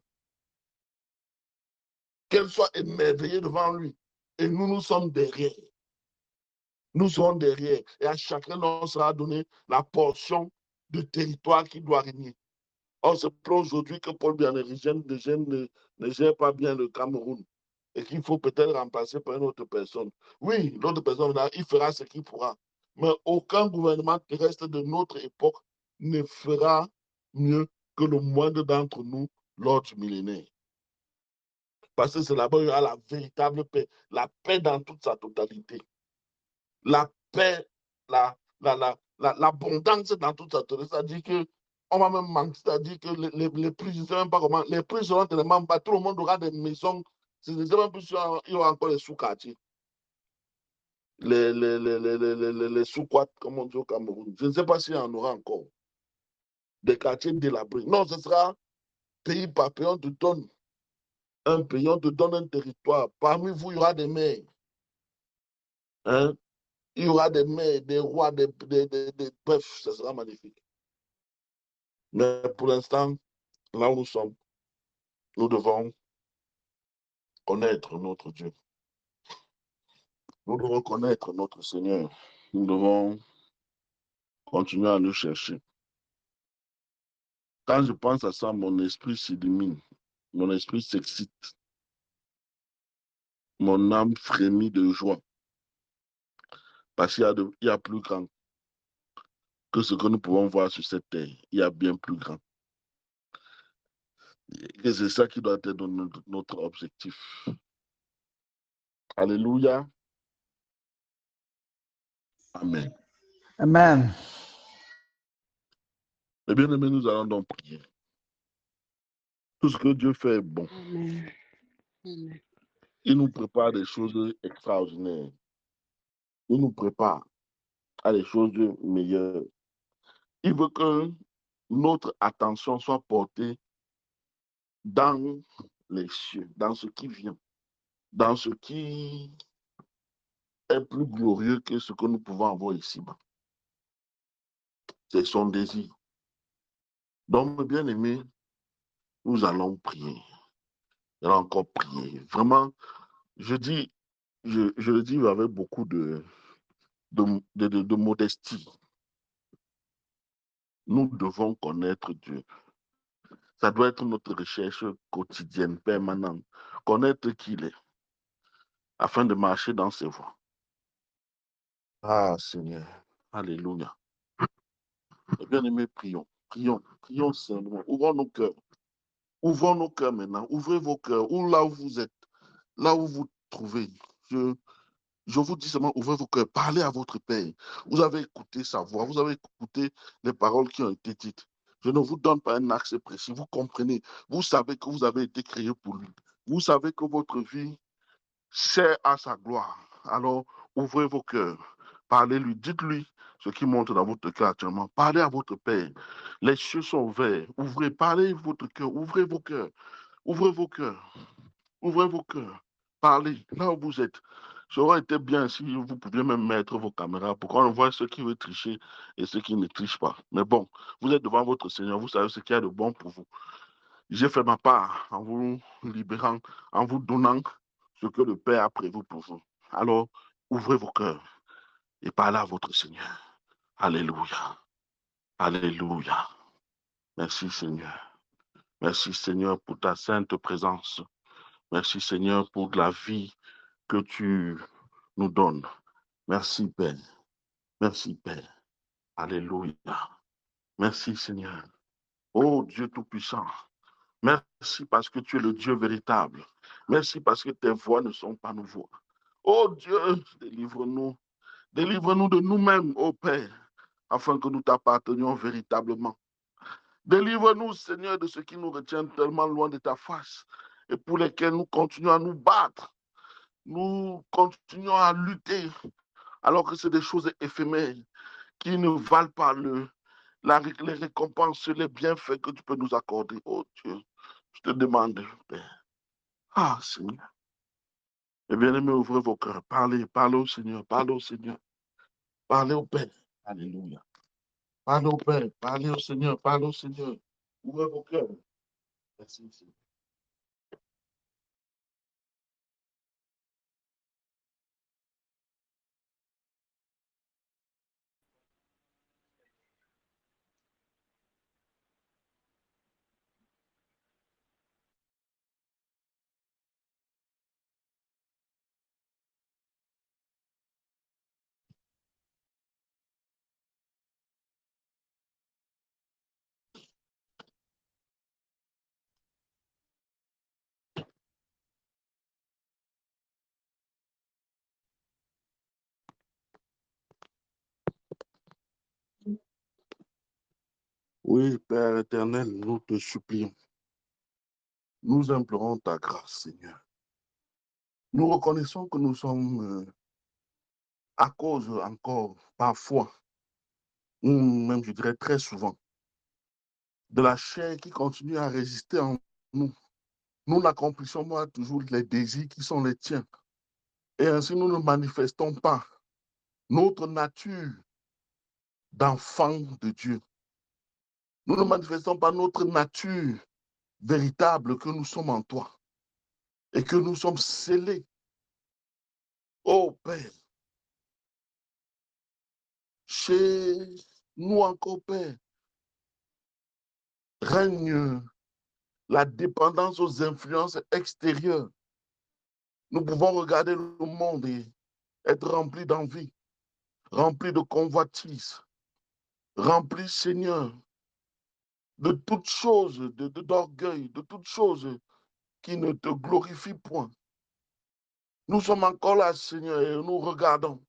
qu'elles soient émerveillées devant lui. Et nous, nous sommes derrière. Nous serons derrière et à chacun d'entre nous sera donné la portion de territoire qui doit régner. Or, c'est pour aujourd'hui que Paul Bianerigène ne gère pas bien le Cameroun et qu'il faut peut-être remplacer par une autre personne. Oui, l'autre personne, il fera ce qu'il pourra. Mais aucun gouvernement terrestre de notre époque ne fera mieux que le moindre d'entre nous lors du millénaire. Parce que c'est là-bas qu'il y aura la véritable paix, la paix dans toute sa totalité. La paix, l'abondance dans toute sa totalité. C'est-à-dire que on va même manquer, c'est-à-dire que les prix, je ne sais même pas comment, les prix seront tellement bas, tout le monde aura des maisons, je ne sais même plus si il y aura encore les sous-quartiers, les sous-quats, comme on dit au Cameroun. Je ne sais pas s'il y en aura encore. Des quartiers délabrés. Non, ce sera pays par pays, on te donne un pays, on te donne un territoire. Parmi vous, il y aura des maires. Hein? Il y aura des maires, des rois, bref, ce sera magnifique. Mais pour l'instant, là où nous sommes, nous devons connaître notre Dieu. Nous devons connaître notre Seigneur. Nous devons continuer à le chercher. Quand je pense à ça, mon esprit s'illumine, mon esprit s'excite, mon âme frémit de joie. Parce qu'il y a plus grand que ce que nous pouvons voir sur cette terre. Il y a bien plus grand. Et c'est ça qui doit être notre objectif. Alléluia. Amen. Amen. Eh bien aimés, nous allons donc prier. Tout ce que Dieu fait est bon. Amen. Amen. Il nous prépare des choses extraordinaires. Il nous prépare à des choses meilleures. Il veut que notre attention soit portée dans les cieux, dans ce qui vient, dans ce qui est plus glorieux que ce que nous pouvons avoir ici-bas. C'est son désir. Donc, bien aimé, nous allons prier. Nous allons encore prier. Vraiment, je le dis avec beaucoup de modestie. Nous devons connaître Dieu. Ça doit être notre recherche quotidienne, permanente. Connaître qui il est, afin de marcher dans ses voies. Ah, Seigneur. Alléluia. Bien-aimés, prions. Prions. Prions simplement. Ouvrons nos cœurs. Ouvrons nos cœurs maintenant. Ouvrez vos cœurs. Ou là où vous êtes. Là où vous trouvez. Je vous dis seulement, ouvrez vos cœurs. Parlez à votre Père. Vous avez écouté sa voix. Vous avez écouté les paroles qui ont été dites. Je ne vous donne pas un axe précis. Vous comprenez. Vous savez que vous avez été créé pour lui. Vous savez que votre vie sert à sa gloire. Alors, ouvrez vos cœurs. Parlez-lui. Dites-lui ce qui monte dans votre cœur actuellement. Parlez à votre Père. Les cieux sont ouverts. Ouvrez, parlez votre cœur. Ouvrez vos cœurs. Ouvrez vos cœurs. Ouvrez vos cœurs. Parlez là où vous êtes. Ça aurait été bien si vous pouviez même mettre vos caméras pour qu'on voit ceux qui veulent tricher et ceux qui ne trichent pas. Mais bon, vous êtes devant votre Seigneur. Vous savez ce qu'il y a de bon pour vous. J'ai fait ma part en vous libérant, en vous donnant ce que le Père a prévu pour vous. Alors, ouvrez vos cœurs et parlez à votre Seigneur. Alléluia. Alléluia. Merci Seigneur. Merci Seigneur pour ta sainte présence. Merci Seigneur pour la vie que tu nous donnes. Merci Père. Merci Père. Alléluia. Merci Seigneur. Oh Dieu Tout-Puissant. Merci parce que tu es le Dieu véritable. Merci parce que tes voix ne sont pas nos voix. Oh Dieu, délivre-nous. Délivre-nous de nous-mêmes, ô Père, afin que nous t'appartenions véritablement. Délivre-nous, Seigneur, de ce qui nous retient tellement loin de ta face et pour lesquels nous continuons à nous battre. Nous continuons à lutter alors que c'est des choses éphémères qui ne valent pas les récompenses, les bienfaits que tu peux nous accorder. Oh Dieu, je te demande, Père. Ah, Seigneur. Et bien aimé, ouvrez vos cœurs. Parlez, parlez au Seigneur, parlez au Seigneur. Parlez au Père. Alléluia. Parlez au Père, parlez au Seigneur, parlez au Seigneur. Ouvrez vos cœurs. Merci, Seigneur. Oui, Père éternel, nous te supplions. Nous implorons ta grâce, Seigneur. Nous reconnaissons que nous sommes, à cause encore, parfois, ou même je dirais très souvent, de la chair qui continue à résister en nous. Nous n'accomplissons pas toujours les désirs qui sont les tiens. Et ainsi, nous ne manifestons pas notre nature d'enfant de Dieu. Nous ne manifestons pas notre nature véritable que nous sommes en toi et que nous sommes scellés. Oh Père, chez nous encore, Père, règne la dépendance aux influences extérieures. Nous pouvons regarder le monde et être remplis d'envie, remplis de convoitise, remplis, Seigneur, de toutes choses, d'orgueil, de toutes choses qui ne te glorifient point. Nous sommes encore là, Seigneur, et nous regardons.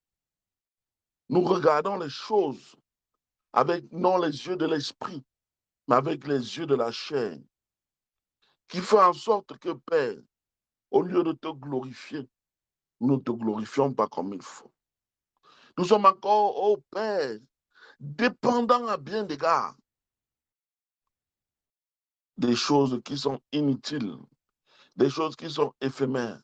Nous regardons les choses avec non les yeux de l'esprit, mais avec les yeux de la chair, qui fait en sorte que, Père, au lieu de te glorifier, nous ne te glorifions pas comme il faut. Nous sommes encore, oh Père, dépendants à bien d'égards des choses qui sont inutiles, des choses qui sont éphémères.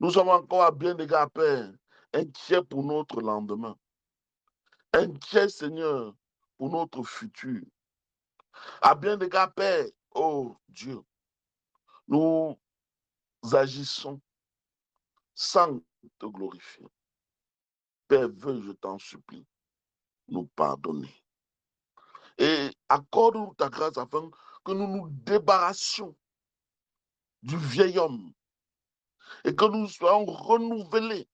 Nous sommes encore à bien d'égards, Père, inquiets pour notre lendemain, inquiets, Seigneur, pour notre futur. À bien d'égards, Père, oh Dieu, nous agissons sans te glorifier. Père, veuille, je t'en supplie, nous pardonner. Et accorde-nous ta grâce afin que nous nous débarrassions du vieil homme et que nous soyons renouvelés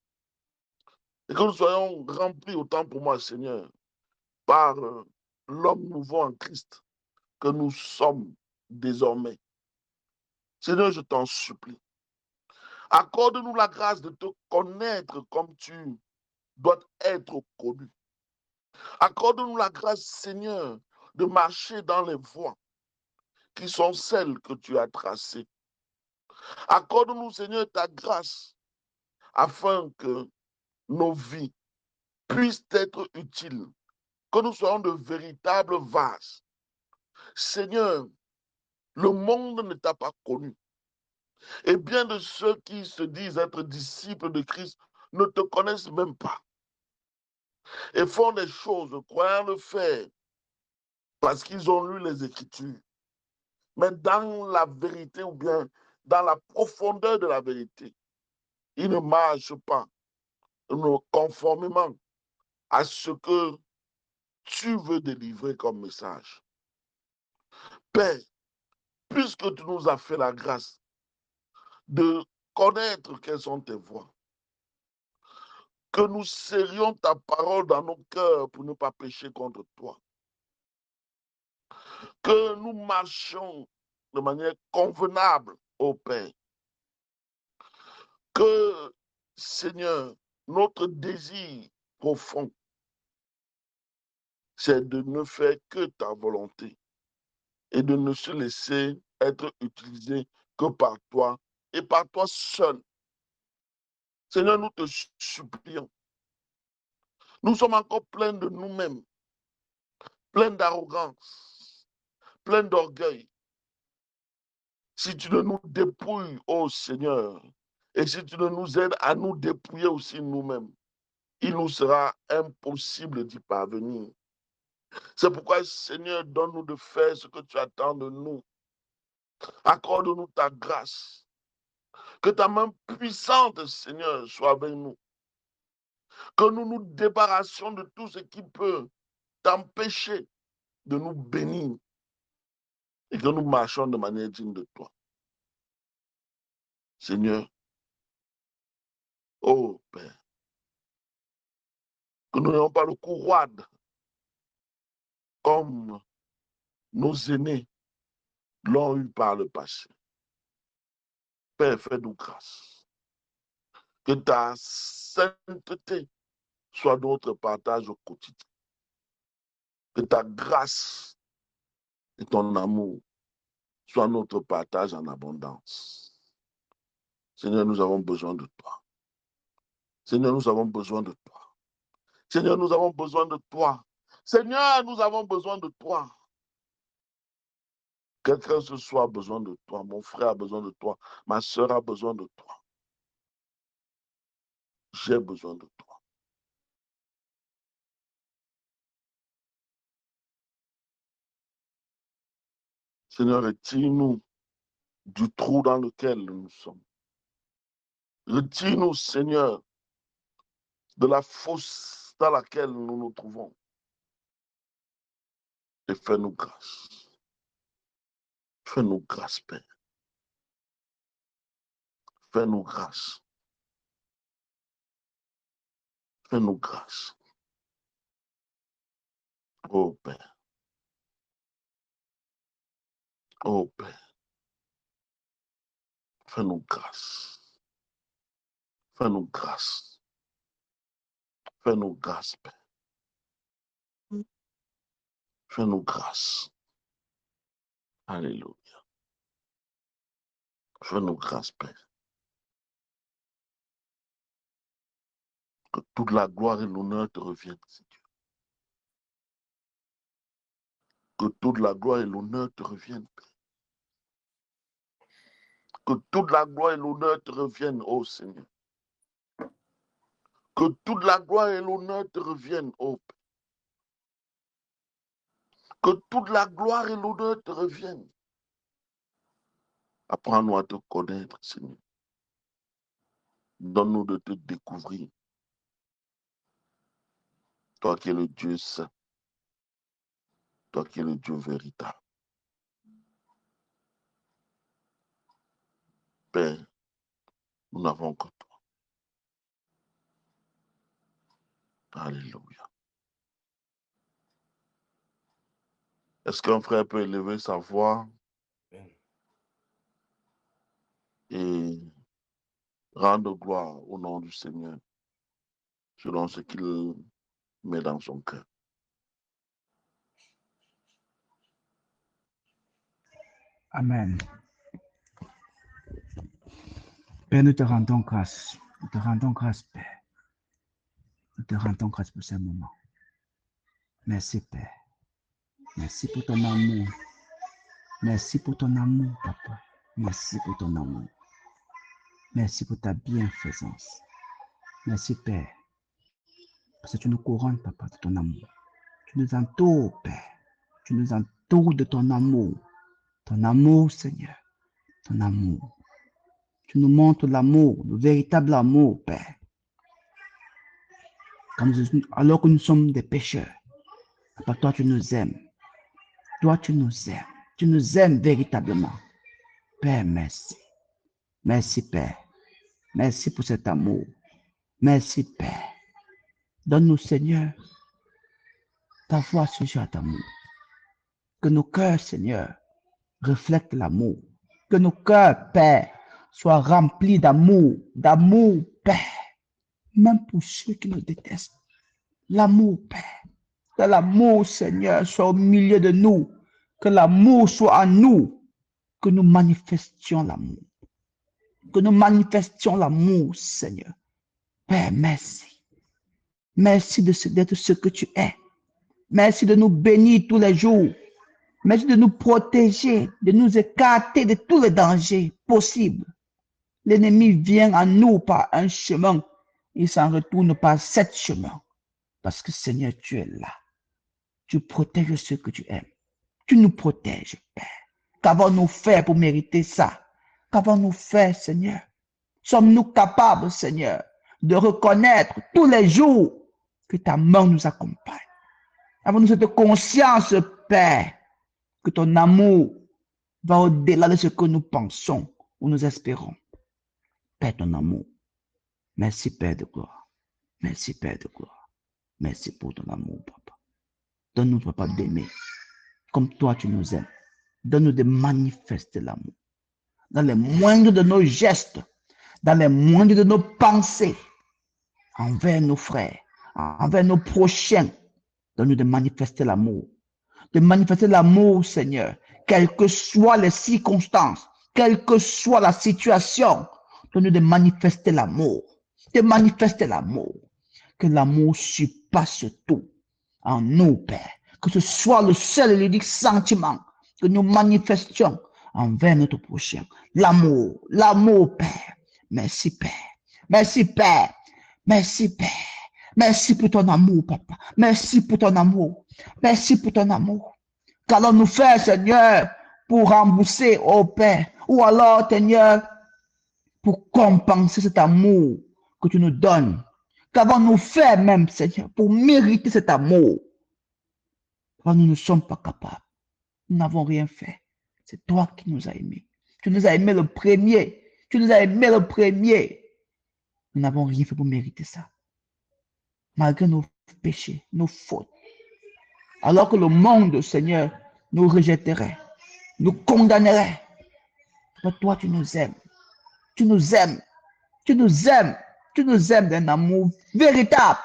et que nous soyons remplis autant pour moi, Seigneur, par l'homme nouveau en Christ que nous sommes désormais. Seigneur, je t'en supplie. Accorde-nous la grâce de te connaître comme tu dois être connu. Accorde-nous la grâce, Seigneur, de marcher dans les voies qui sont celles que tu as tracées. Accorde-nous, Seigneur, ta grâce afin que nos vies puissent être utiles, que nous soyons de véritables vases. Seigneur, le monde ne t'a pas connu. Et bien de ceux qui se disent être disciples de Christ ne te connaissent même pas et font des choses, croyant le faire, parce qu'ils ont lu les Écritures. Mais dans la vérité ou bien dans la profondeur de la vérité, ils ne marchent pas conformément à ce que tu veux délivrer comme message. Père, puisque tu nous as fait la grâce de connaître quelles sont tes voies, que nous serrions ta parole dans nos cœurs pour ne pas pécher contre toi, que nous marchions de manière convenable au Père, que, Seigneur, notre désir profond, c'est de ne faire que ta volonté et de ne se laisser être utilisé que par toi et par toi seul. Seigneur, nous te supplions. Nous sommes encore pleins de nous-mêmes, pleins d'arrogance, pleins d'orgueil. Si tu ne nous dépouilles, ô Seigneur, et si tu ne nous aides à nous dépouiller aussi nous-mêmes, il nous sera impossible d'y parvenir. C'est pourquoi, Seigneur, donne-nous de faire ce que tu attends de nous. Accorde-nous ta grâce. Que ta main puissante, Seigneur, soit avec nous. Que nous nous débarrassions de tout ce qui peut t'empêcher de nous bénir et que nous marchions de manière digne de toi. Seigneur, ô Père, que nous n'ayons pas le cou roide comme nos aînés l'ont eu par le passé. Père, fais-nous grâce. Que ta sainteté soit notre partage au quotidien. Que ta grâce et ton amour soit notre partage en abondance. Seigneur, nous avons besoin de toi. Seigneur, nous avons besoin de toi. Seigneur, nous avons besoin de toi. Seigneur, nous avons besoin de toi. Quelqu'un ce soir a besoin de toi. Mon frère a besoin de toi. Ma soeur a besoin de toi. J'ai besoin de toi. Seigneur, retire-nous du trou dans lequel nous sommes. Retire-nous, Seigneur, de la fosse dans laquelle nous nous trouvons. Et fais-nous grâce. Fais-nous grâce, Père. Fais-nous grâce. Fais-nous grâce. Oh Père. Oh Père. Fais-nous grâce. Fais-nous grâce. Fais-nous grâce, Père. Fais-nous grâce. Alléluia. Fais-nous grâce, Père. Que toute la gloire et l'honneur te reviennent, Seigneur. Que toute la gloire et l'honneur te reviennent, Père. Que toute la gloire et l'honneur te reviennent, ô Seigneur. Que toute la gloire et l'honneur te reviennent, ô Père. Que toute la gloire et l'honneur te reviennent. Apprends-nous à te connaître, Seigneur. Donne-nous de te découvrir. Toi qui es le Dieu saint. Toi qui es le Dieu véritable. Père, nous n'avons que toi. Alléluia. Est-ce qu'un frère peut élever sa voix et rendre gloire au nom du Seigneur selon ce qu'il met dans son cœur? Amen. Père, nous te rendons grâce. Nous te rendons grâce, Père. Nous te rendons grâce pour ce moment. Merci, Père. Merci pour ton amour. Merci pour ton amour, Papa. Merci pour ton amour. Merci pour ta bienfaisance. Merci, Père. Parce que tu nous couronnes, Papa, de ton amour. Tu nous entoures, Père. Tu nous entoures de ton amour. Ton amour, Seigneur. Ton amour. Tu nous montres l'amour, le véritable amour, Père. Alors que nous sommes des pécheurs, Papa, toi, tu nous aimes. Toi, tu nous aimes. Tu nous aimes véritablement. Père, merci. Merci, Père. Merci pour cet amour. Merci, Père. Donne-nous, Seigneur, ta voix sujet à ton amour. Que nos cœurs, Seigneur, reflètent l'amour. Que nos cœurs, Père, soient remplis d'amour. D'amour, Père. Même pour ceux qui nous détestent. L'amour, Père. Que l'amour, Seigneur, soit au milieu de nous. Que l'amour soit en nous. Que nous manifestions l'amour. Que nous manifestions l'amour, Seigneur. Père, merci. Merci d'être ce que tu es. Merci de nous bénir tous les jours. Merci de nous protéger, de nous écarter de tous les dangers possibles. L'ennemi vient à nous par un chemin. Il s'en retourne par 7 chemins. Parce que Seigneur, tu es là. Tu protèges ceux que tu aimes. Tu nous protèges, Père. Qu'avons-nous fait pour mériter ça? Qu'avons-nous fait, Seigneur? Sommes-nous capables, Seigneur, de reconnaître tous les jours que ta main nous accompagne? Avons-nous cette conscience, Père, que ton amour va au-delà de ce que nous pensons ou nous espérons? Père, ton amour. Merci, Père de gloire. Merci, Père de gloire. Merci pour ton amour, Papa. Donne-nous, Papa, d'aimer. Comme toi, tu nous aimes. Donne-nous de manifester l'amour. Dans les moindres de nos gestes, dans les moindres de nos pensées, envers nos frères, envers nos prochains. Donne-nous de manifester l'amour. de manifester l'amour, Seigneur, quelles que soient les circonstances, quelle que soit la situation. Donne-nous de manifester l'amour, de manifester l'amour. Que l'amour surpasse tout en nous, Père. Que ce soit le seul et l'unique sentiment que nous manifestions envers notre prochain. L'amour, l'amour, Père. Merci, Père. Merci, Père. Merci, Père. Merci pour ton amour, Papa. Merci pour ton amour. Merci pour ton amour. Qu'allons-nous faire, Seigneur, pour rembourser, oh Père, ou alors, Seigneur, pour compenser cet amour que tu nous donnes? Qu'avons-nous fait même, Seigneur, pour mériter cet amour? Quand nous ne sommes pas capables, nous n'avons rien fait. C'est toi qui nous as aimés. Tu nous as aimés le premier. Tu nous as aimés le premier. Nous n'avons rien fait pour mériter ça. Malgré nos péchés, nos fautes. Alors que le monde, Seigneur, nous rejetterait, nous condamnerait. Mais toi, tu nous aimes. Tu nous aimes. Tu nous aimes. Tu nous aimes d'un amour véritable.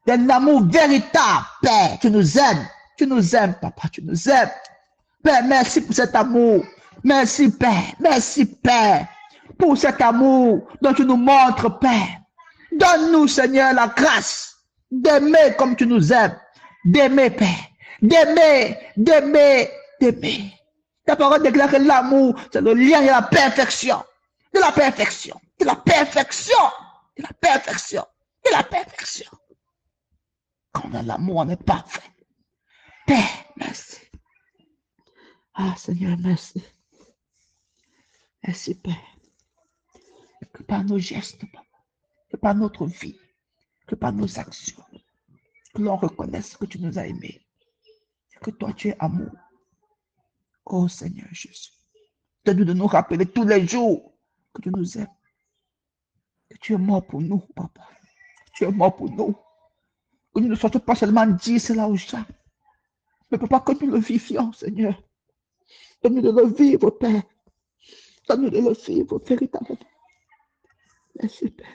D'un amour véritable, Père. Tu nous aimes. Tu nous aimes, Papa. Tu nous aimes. Père, merci pour cet amour. Merci, Père. Merci, Père. Pour cet amour dont tu nous montres, Père. Donne-nous, Seigneur, la grâce d'aimer comme tu nous aimes. D'aimer, Père. D'aimer, d'aimer, d'aimer. Ta parole déclare que l'amour, c'est le lien de la perfection. De la perfection. De la perfection. De la perfection. De la perfection. Quand on a l'amour, on est parfait. Père, merci. Ah, Seigneur, merci. Merci, Père. Que par nos gestes, que par notre vie, que par nos actions, que l'on reconnaisse que tu nous as aimés. Que toi, tu es amour. Oh, Seigneur Jésus. Donne-nous de nous rappeler tous les jours que tu nous aimes. Que tu es mort pour nous, Papa. Tu es mort pour nous. Que nous ne soyons pas seulement dire cela aux gens. Mais Papa, que nous le vivions, Seigneur. Donne-nous de le vivre, Père. Donne-nous de le vivre véritablement. Merci, Père.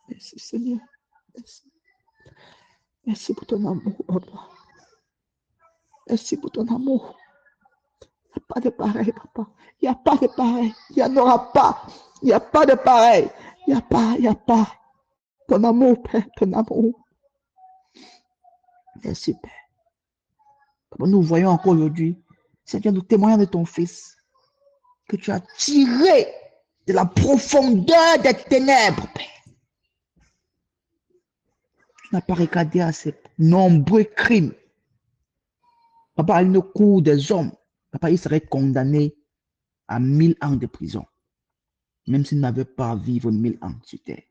Merci, Seigneur. Merci. Merci pour ton amour, Papa. Merci pour ton amour. Il n'y a pas de pareil, Papa. Il n'y a pas de pareil. Il n'y en aura pas. Il n'y a pas de pareil. Il n'y a pas. Ton amour, Père, ton amour. Merci, Père. Comme nous voyons encore aujourd'hui, Seigneur, nous témoignons de ton Fils que tu as tiré de la profondeur des ténèbres, Père. Tu n'as pas regardé à ces nombreux crimes. Papa, il ne court des hommes. Papa, il serait condamné à 1000 ans de prison, même s'il n'avait pas à vivre 1000 ans sur terre.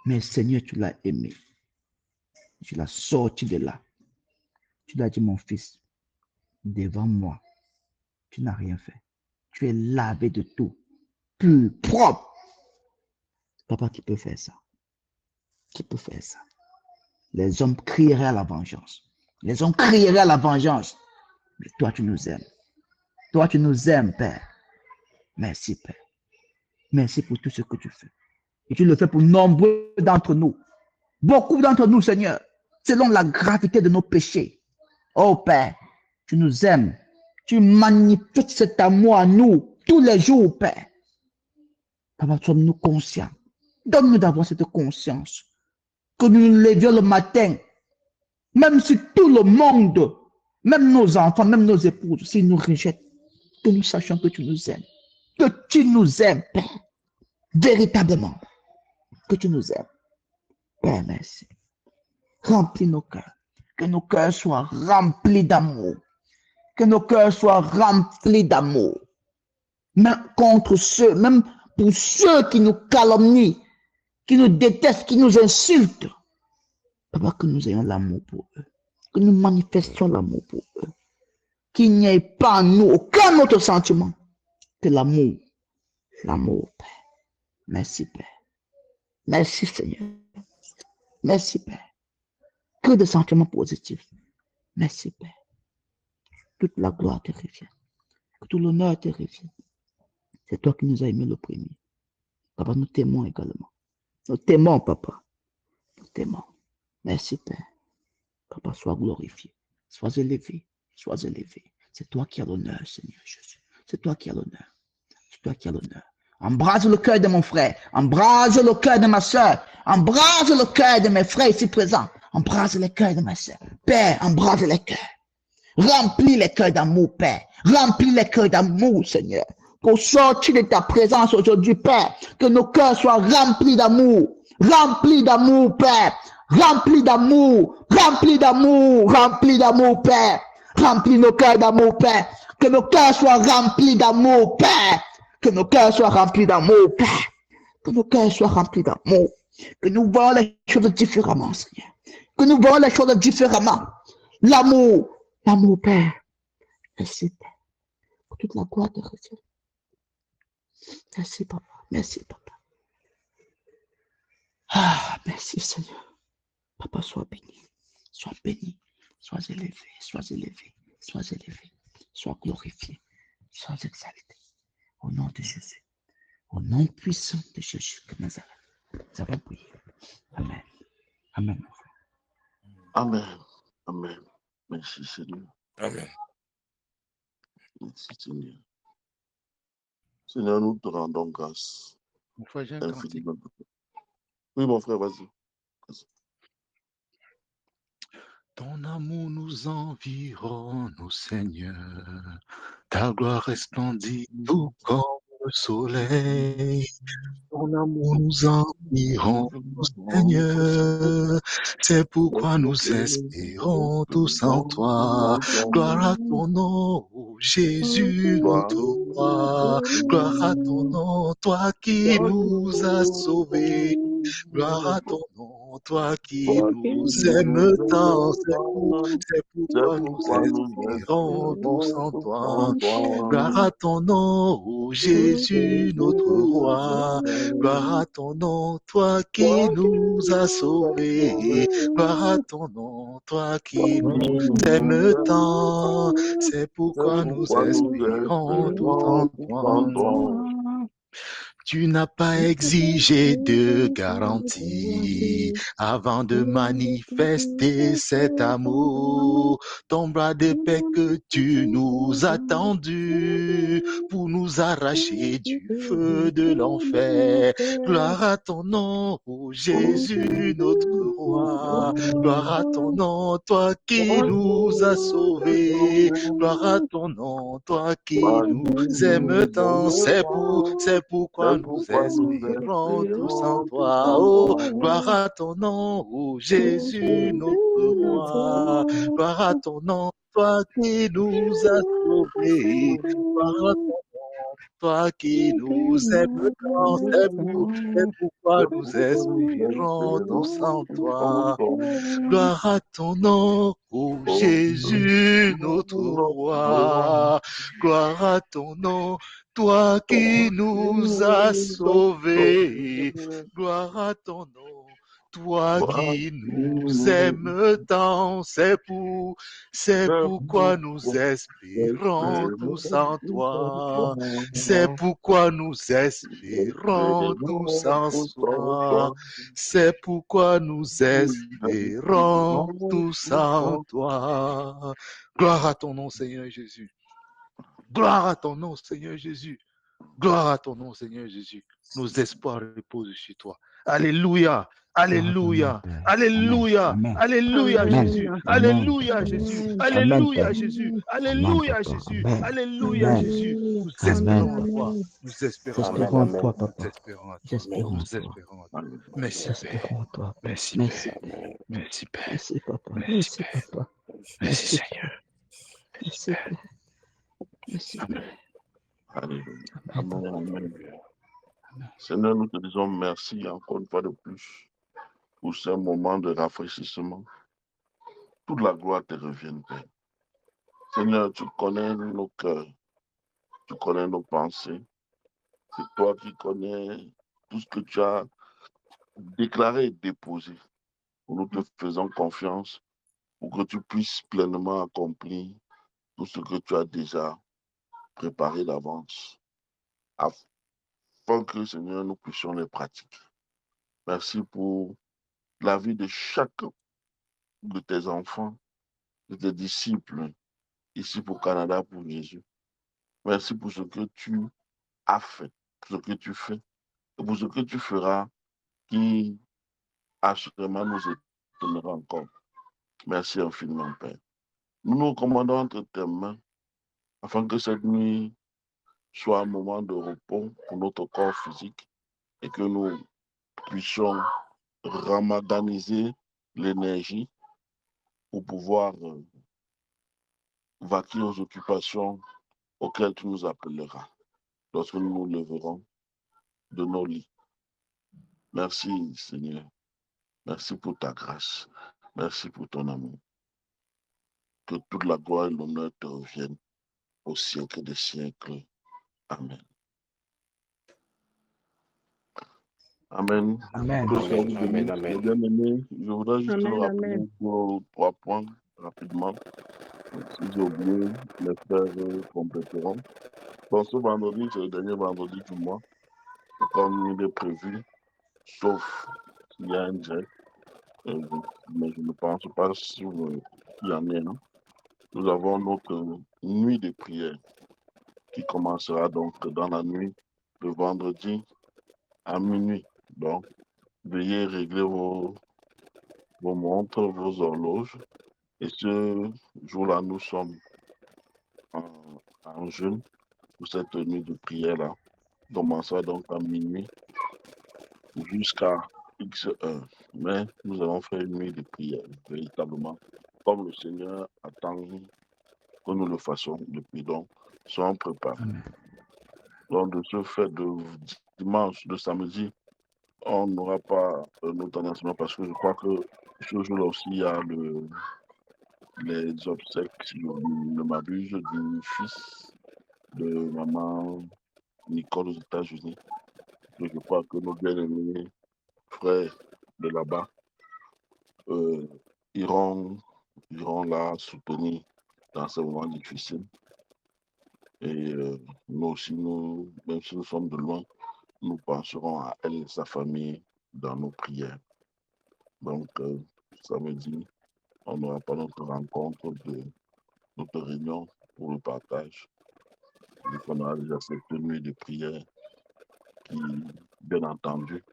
Mais Seigneur, tu l'as aimé. Tu l'as sorti de là. Tu l'as dit, mon fils, devant moi, tu n'as rien fait. Tu es lavé de tout, pur, propre. Papa, qui peut faire ça? Qui peut faire ça? Les hommes crieraient à la vengeance. Les hommes crieraient à la vengeance. Mais toi, tu nous aimes. Toi, tu nous aimes, Père. Merci, Père. Merci pour tout ce que tu fais. Et tu le fais pour nombreux d'entre nous. Beaucoup d'entre nous, Seigneur, selon la gravité de nos péchés. Oh, Père, tu nous aimes. Tu manifestes cet amour à nous tous les jours, Père. Papa, sommes-nous conscients? Donne-nous d'avoir cette conscience. Que nous nous levions le matin, même si tout le monde, même nos enfants, même nos épouses, s'ils nous rejettent, que nous sachions que tu nous aimes. Que tu nous aimes, Père. Véritablement. Que tu nous aimes. Père, merci. Remplis nos cœurs. Que nos cœurs soient remplis d'amour. Que nos cœurs soient remplis d'amour. Même contre ceux, même pour ceux qui nous calomnient, qui nous détestent, qui nous insultent. Papa, que nous ayons l'amour pour eux. Que nous manifestions l'amour pour eux. Qu'il n'y ait pas en nous aucun autre sentiment que l'amour. L'amour, Père. Merci, Père. Merci, Seigneur. Merci, Père. Que de sentiments positifs. Merci, Père. Toute la gloire te revient. Que tout l'honneur te revient. C'est toi qui nous as aimés le premier. Papa, nous t'aimons également. Nous t'aimons, Papa. Nous t'aimons. Merci, Père. Papa, sois glorifié. Sois élevé, sois élevé. C'est toi qui as l'honneur, Seigneur Jésus. C'est toi qui as l'honneur. C'est toi qui as l'honneur. Embrase le cœur de mon frère. Embrase le cœur de ma soeur. Embrase le cœur de mes frères ici présents. Embrase le cœur de ma soeur. Père, embrase les cœurs. Remplis les cœurs d'amour, Père. Remplis les cœurs d'amour, Seigneur. Pour sortir de ta présence aujourd'hui, Père. Que nos cœurs soient remplis d'amour. Remplis d'amour, Père. Remplis d'amour. Remplis d'amour. Remplis d'amour, Père. Remplis nos cœurs d'amour, Père. Que nos cœurs soient remplis d'amour, Père. Que nos cœurs soient remplis d'amour, Père. Que nos cœurs soient remplis d'amour. Que nous voyons les choses différemment, Seigneur. Que nous voyons les choses différemment. L'amour. L'amour, Père. Merci, Père. Pour toute la gloire de Dieu. Merci, Papa. Merci, Papa. Ah, merci, Seigneur. Papa, sois béni. Sois béni. Sois élevé. Sois élevé. Sois élevé. Sois glorifié. Sois exalté. Au nom de Jésus. Au nom puissant de Jésus de Nazareth. Nous avons prié. Amen. Amen. Amen. Amen. Merci, Seigneur. Amen. Merci, Seigneur. Seigneur, nous te rendons grâce. Une fois, j'ai un cantique. Infiniment. Oui, mon frère, vas-y. Ton amour nous environne, ô Seigneur. Ta gloire resplendit tout comme le soleil. Ton amour nous environne, ô Seigneur. C'est pourquoi nous espérons tous en toi. Gloire à ton nom, ô Jésus, notre roi. Gloire à ton nom, toi qui nous as sauvés. Gloire à ton nom, toi qui nous aimes tant, c'est pourquoi nous espérons tous en toi. Gloire à ton nom, ô Jésus, notre roi. Gloire à ton nom, toi qui nous as sauvés. Gloire à ton nom, toi qui nous aimes tant, c'est pourquoi nous espérons tout en toi. Tu n'as pas exigé de garantie avant de manifester cet amour. Ton bras de paix que tu nous as tendu pour nous arracher du feu de l'enfer. Gloire à ton nom, ô Jésus, notre roi. Gloire à ton nom, toi qui nous as sauvés. Gloire à ton nom, toi qui nous aimes tant. C'est pourquoi nous espérons tous en toi. Oh, gloire à ton nom, ô Jésus, notre roi. Gloire à ton nom, toi qui nous as sauvés. Gloire à ton nom, toi qui nous aimes tant. C'est pourquoi nous espérons tous en toi. Gloire à ton nom, ô Jésus, notre roi. Gloire à ton nom, toi qui nous as sauvés. Gloire à ton nom, toi qui nous aimes tant. C'est pourquoi nous espérons tous en toi. C'est pourquoi nous espérons tous en toi. C'est pourquoi nous espérons tous en toi. Gloire à ton nom, Seigneur Jésus. Gloire à ton nom, Seigneur Jésus. Gloire à ton nom, Seigneur Jésus. Nos espoirs reposent sur toi. Alléluia. Alléluia. Alléluia. Amen. Alléluia, Amen. Jésus. Amen. Alléluia, Jésus. Amen, Alléluia, Père. Jésus. Amen, Alléluia, Papa. Jésus. Amen. Alléluia, Amen. Jésus. Nous Amen, espérons en Papa. toi. Nous espérons en Amen, J'espère toi. en amen. toi, Nous Papa. espérons en toi. J'espère en Nous toi. espérons en toi. Merci, J'espère Père. en toi. Merci, Merci, Père. Père. Merci, Père. Merci, Papa. Merci, Merci, Père. Papa. Merci, Merci, Seigneur. Merci, Merci, Père. Père. Merci, Amen. Père. Alléluia. Amen, Amen, Papa. amen. Seigneur, nous te disons merci encore une fois de plus pour ce moment de rafraîchissement. Toute la gloire te revient, Père. Seigneur, tu connais nos cœurs, tu connais nos pensées. C'est toi qui connais tout ce que tu as déclaré et déposé. Nous te faisons confiance pour que tu puisses pleinement accomplir tout ce que tu as déjà préparé d'avance, afin que, Seigneur, nous puissions les pratiquer. Merci pour la vie de chacun de tes enfants de tes disciples ici au Canada pour Jésus. Merci pour ce que tu as fait, pour ce que tu fais, et pour ce que tu feras qui assurément nous étonnera encore. Merci infiniment, Père. Nous nous recommandons entre tes mains afin que cette nuit soit un moment de repos pour notre corps physique et que nous puissions ramadaniser l'énergie pour pouvoir vaquer aux occupations auxquelles tu nous appelleras lorsque nous nous leverons de nos lits. Merci, Seigneur. Merci pour ta grâce. Merci pour ton amour. Que toute la gloire et l'honneur te reviennent au siècle des siècles. Amen. Amen. Amen. Que sois Amen, amen, amen. mes bien-aimés. Je voudrais juste Amen, rappeler amen. 3 points rapidement. Si j'ai oublié, les frères compléteront. Bon, ce vendredi, c'est le dernier vendredi du mois, comme il est prévu, sauf s'il y a un direct. Mais je ne pense pas qu'il y en ait un. Nous avons notre nuit de prière qui commencera donc dans la nuit de vendredi à minuit. Donc, veuillez régler vos montres, vos horloges. Et ce jour-là, nous sommes en jeûne pour cette nuit de prière-là. Commencera donc à minuit jusqu'à X heures. Mais nous allons faire une nuit de prière, véritablement, comme le Seigneur attend que nous le fassions depuis. Donc, soyons préparés. Amen. Donc, de ce fait, de dimanche, de samedi, on n'aura pas notre annoncement parce que je crois que ce jour-là aussi, il y a les obsèques, si je ne m'abuse, du fils de maman Nicole aux États-Unis. Et je crois que nos bien-aimés frères de là-bas iront la soutenir dans ces moments difficiles. Et nous aussi, même si nous sommes de loin, nous penserons à elle et sa famille dans nos prières. Donc, samedi, on n'aura pas notre rencontre notre réunion pour le partage. Donc, on aura déjà cette nuit de prière qui, bien entendu,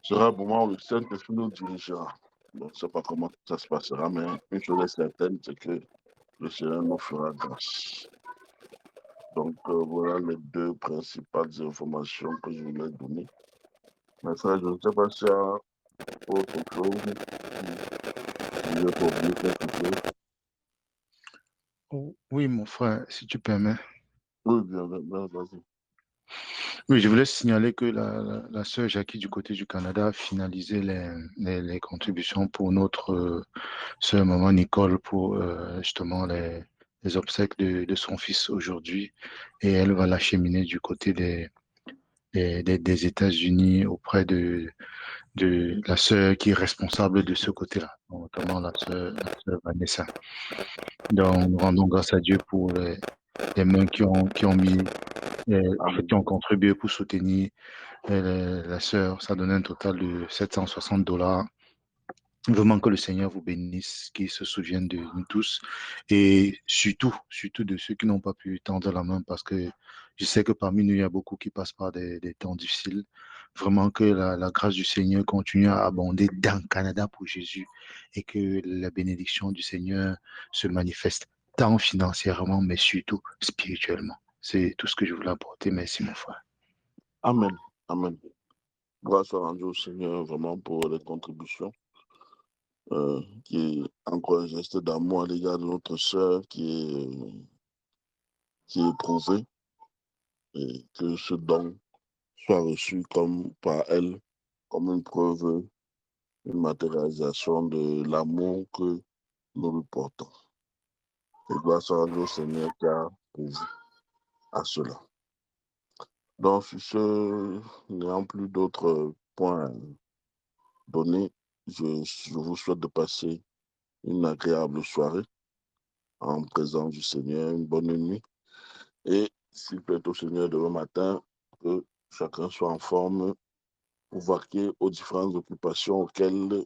sera un moment où le Saint-Esprit nous dirigera. Donc, je ne sais pas comment ça se passera, mais une chose est certaine, c'est que le Seigneur nous fera grâce. Donc, voilà les 2 principales informations que je voulais donner. Mais ça, je ne sais pas s'il y a autre chose. Je vais pas oublier quelque chose. Oh, oui, mon frère, si tu permets. Oui, bien, vas-y. Oui, je voulais signaler que la sœur Jackie du côté du Canada a finalisé les contributions pour notre sœur maman Nicole pour justement les obsèques de son fils aujourd'hui. Et elle va l'acheminer du côté des États-Unis auprès de la sœur qui est responsable de ce côté-là, notamment la sœur Vanessa. Donc, nous rendons grâce à Dieu pour les mains qui ont mis, qui ont contribué pour soutenir la sœur. Ça donne un total de $760. Vraiment que le Seigneur vous bénisse, qu'il se souvienne de nous tous et surtout de ceux qui n'ont pas pu tendre la main parce que je sais que parmi nous, il y a beaucoup qui passent par des temps difficiles. Vraiment que la grâce du Seigneur continue à abonder dans le Canada pour Jésus et que la bénédiction du Seigneur se manifeste tant financièrement, mais surtout spirituellement. C'est tout ce que je voulais apporter. Merci, mon frère. Amen. Amen. Grâce soit rendue au Seigneur vraiment pour les contributions. Qui est encore un geste d'amour à l'égard de notre sœur qui est éprouvé et que ce don soit reçu comme par elle, comme une preuve, une matérialisation de l'amour que nous lui portons. Et grâce au Seigneur qui a pourvu à cela. Donc, sur ce, n'ayant plus d'autres points donnés, je vous souhaite de passer une agréable soirée en présence du Seigneur, une bonne nuit. Et s'il plaît au Seigneur demain matin, que chacun soit en forme pour vaquer aux différentes occupations auxquelles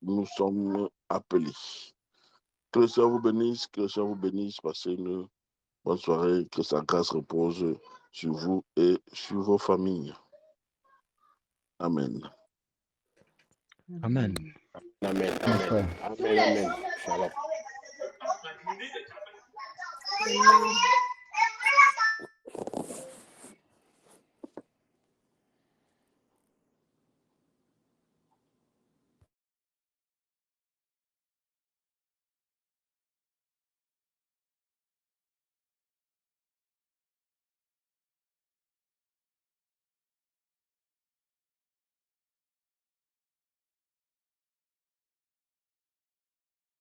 nous sommes appelés. Que le Seigneur vous bénisse, que le Seigneur vous bénisse. Passez une bonne soirée, que sa grâce repose sur vous et sur vos familles. Amen. Amen. Amen. Mon frère. Amen. Shalom. Amen.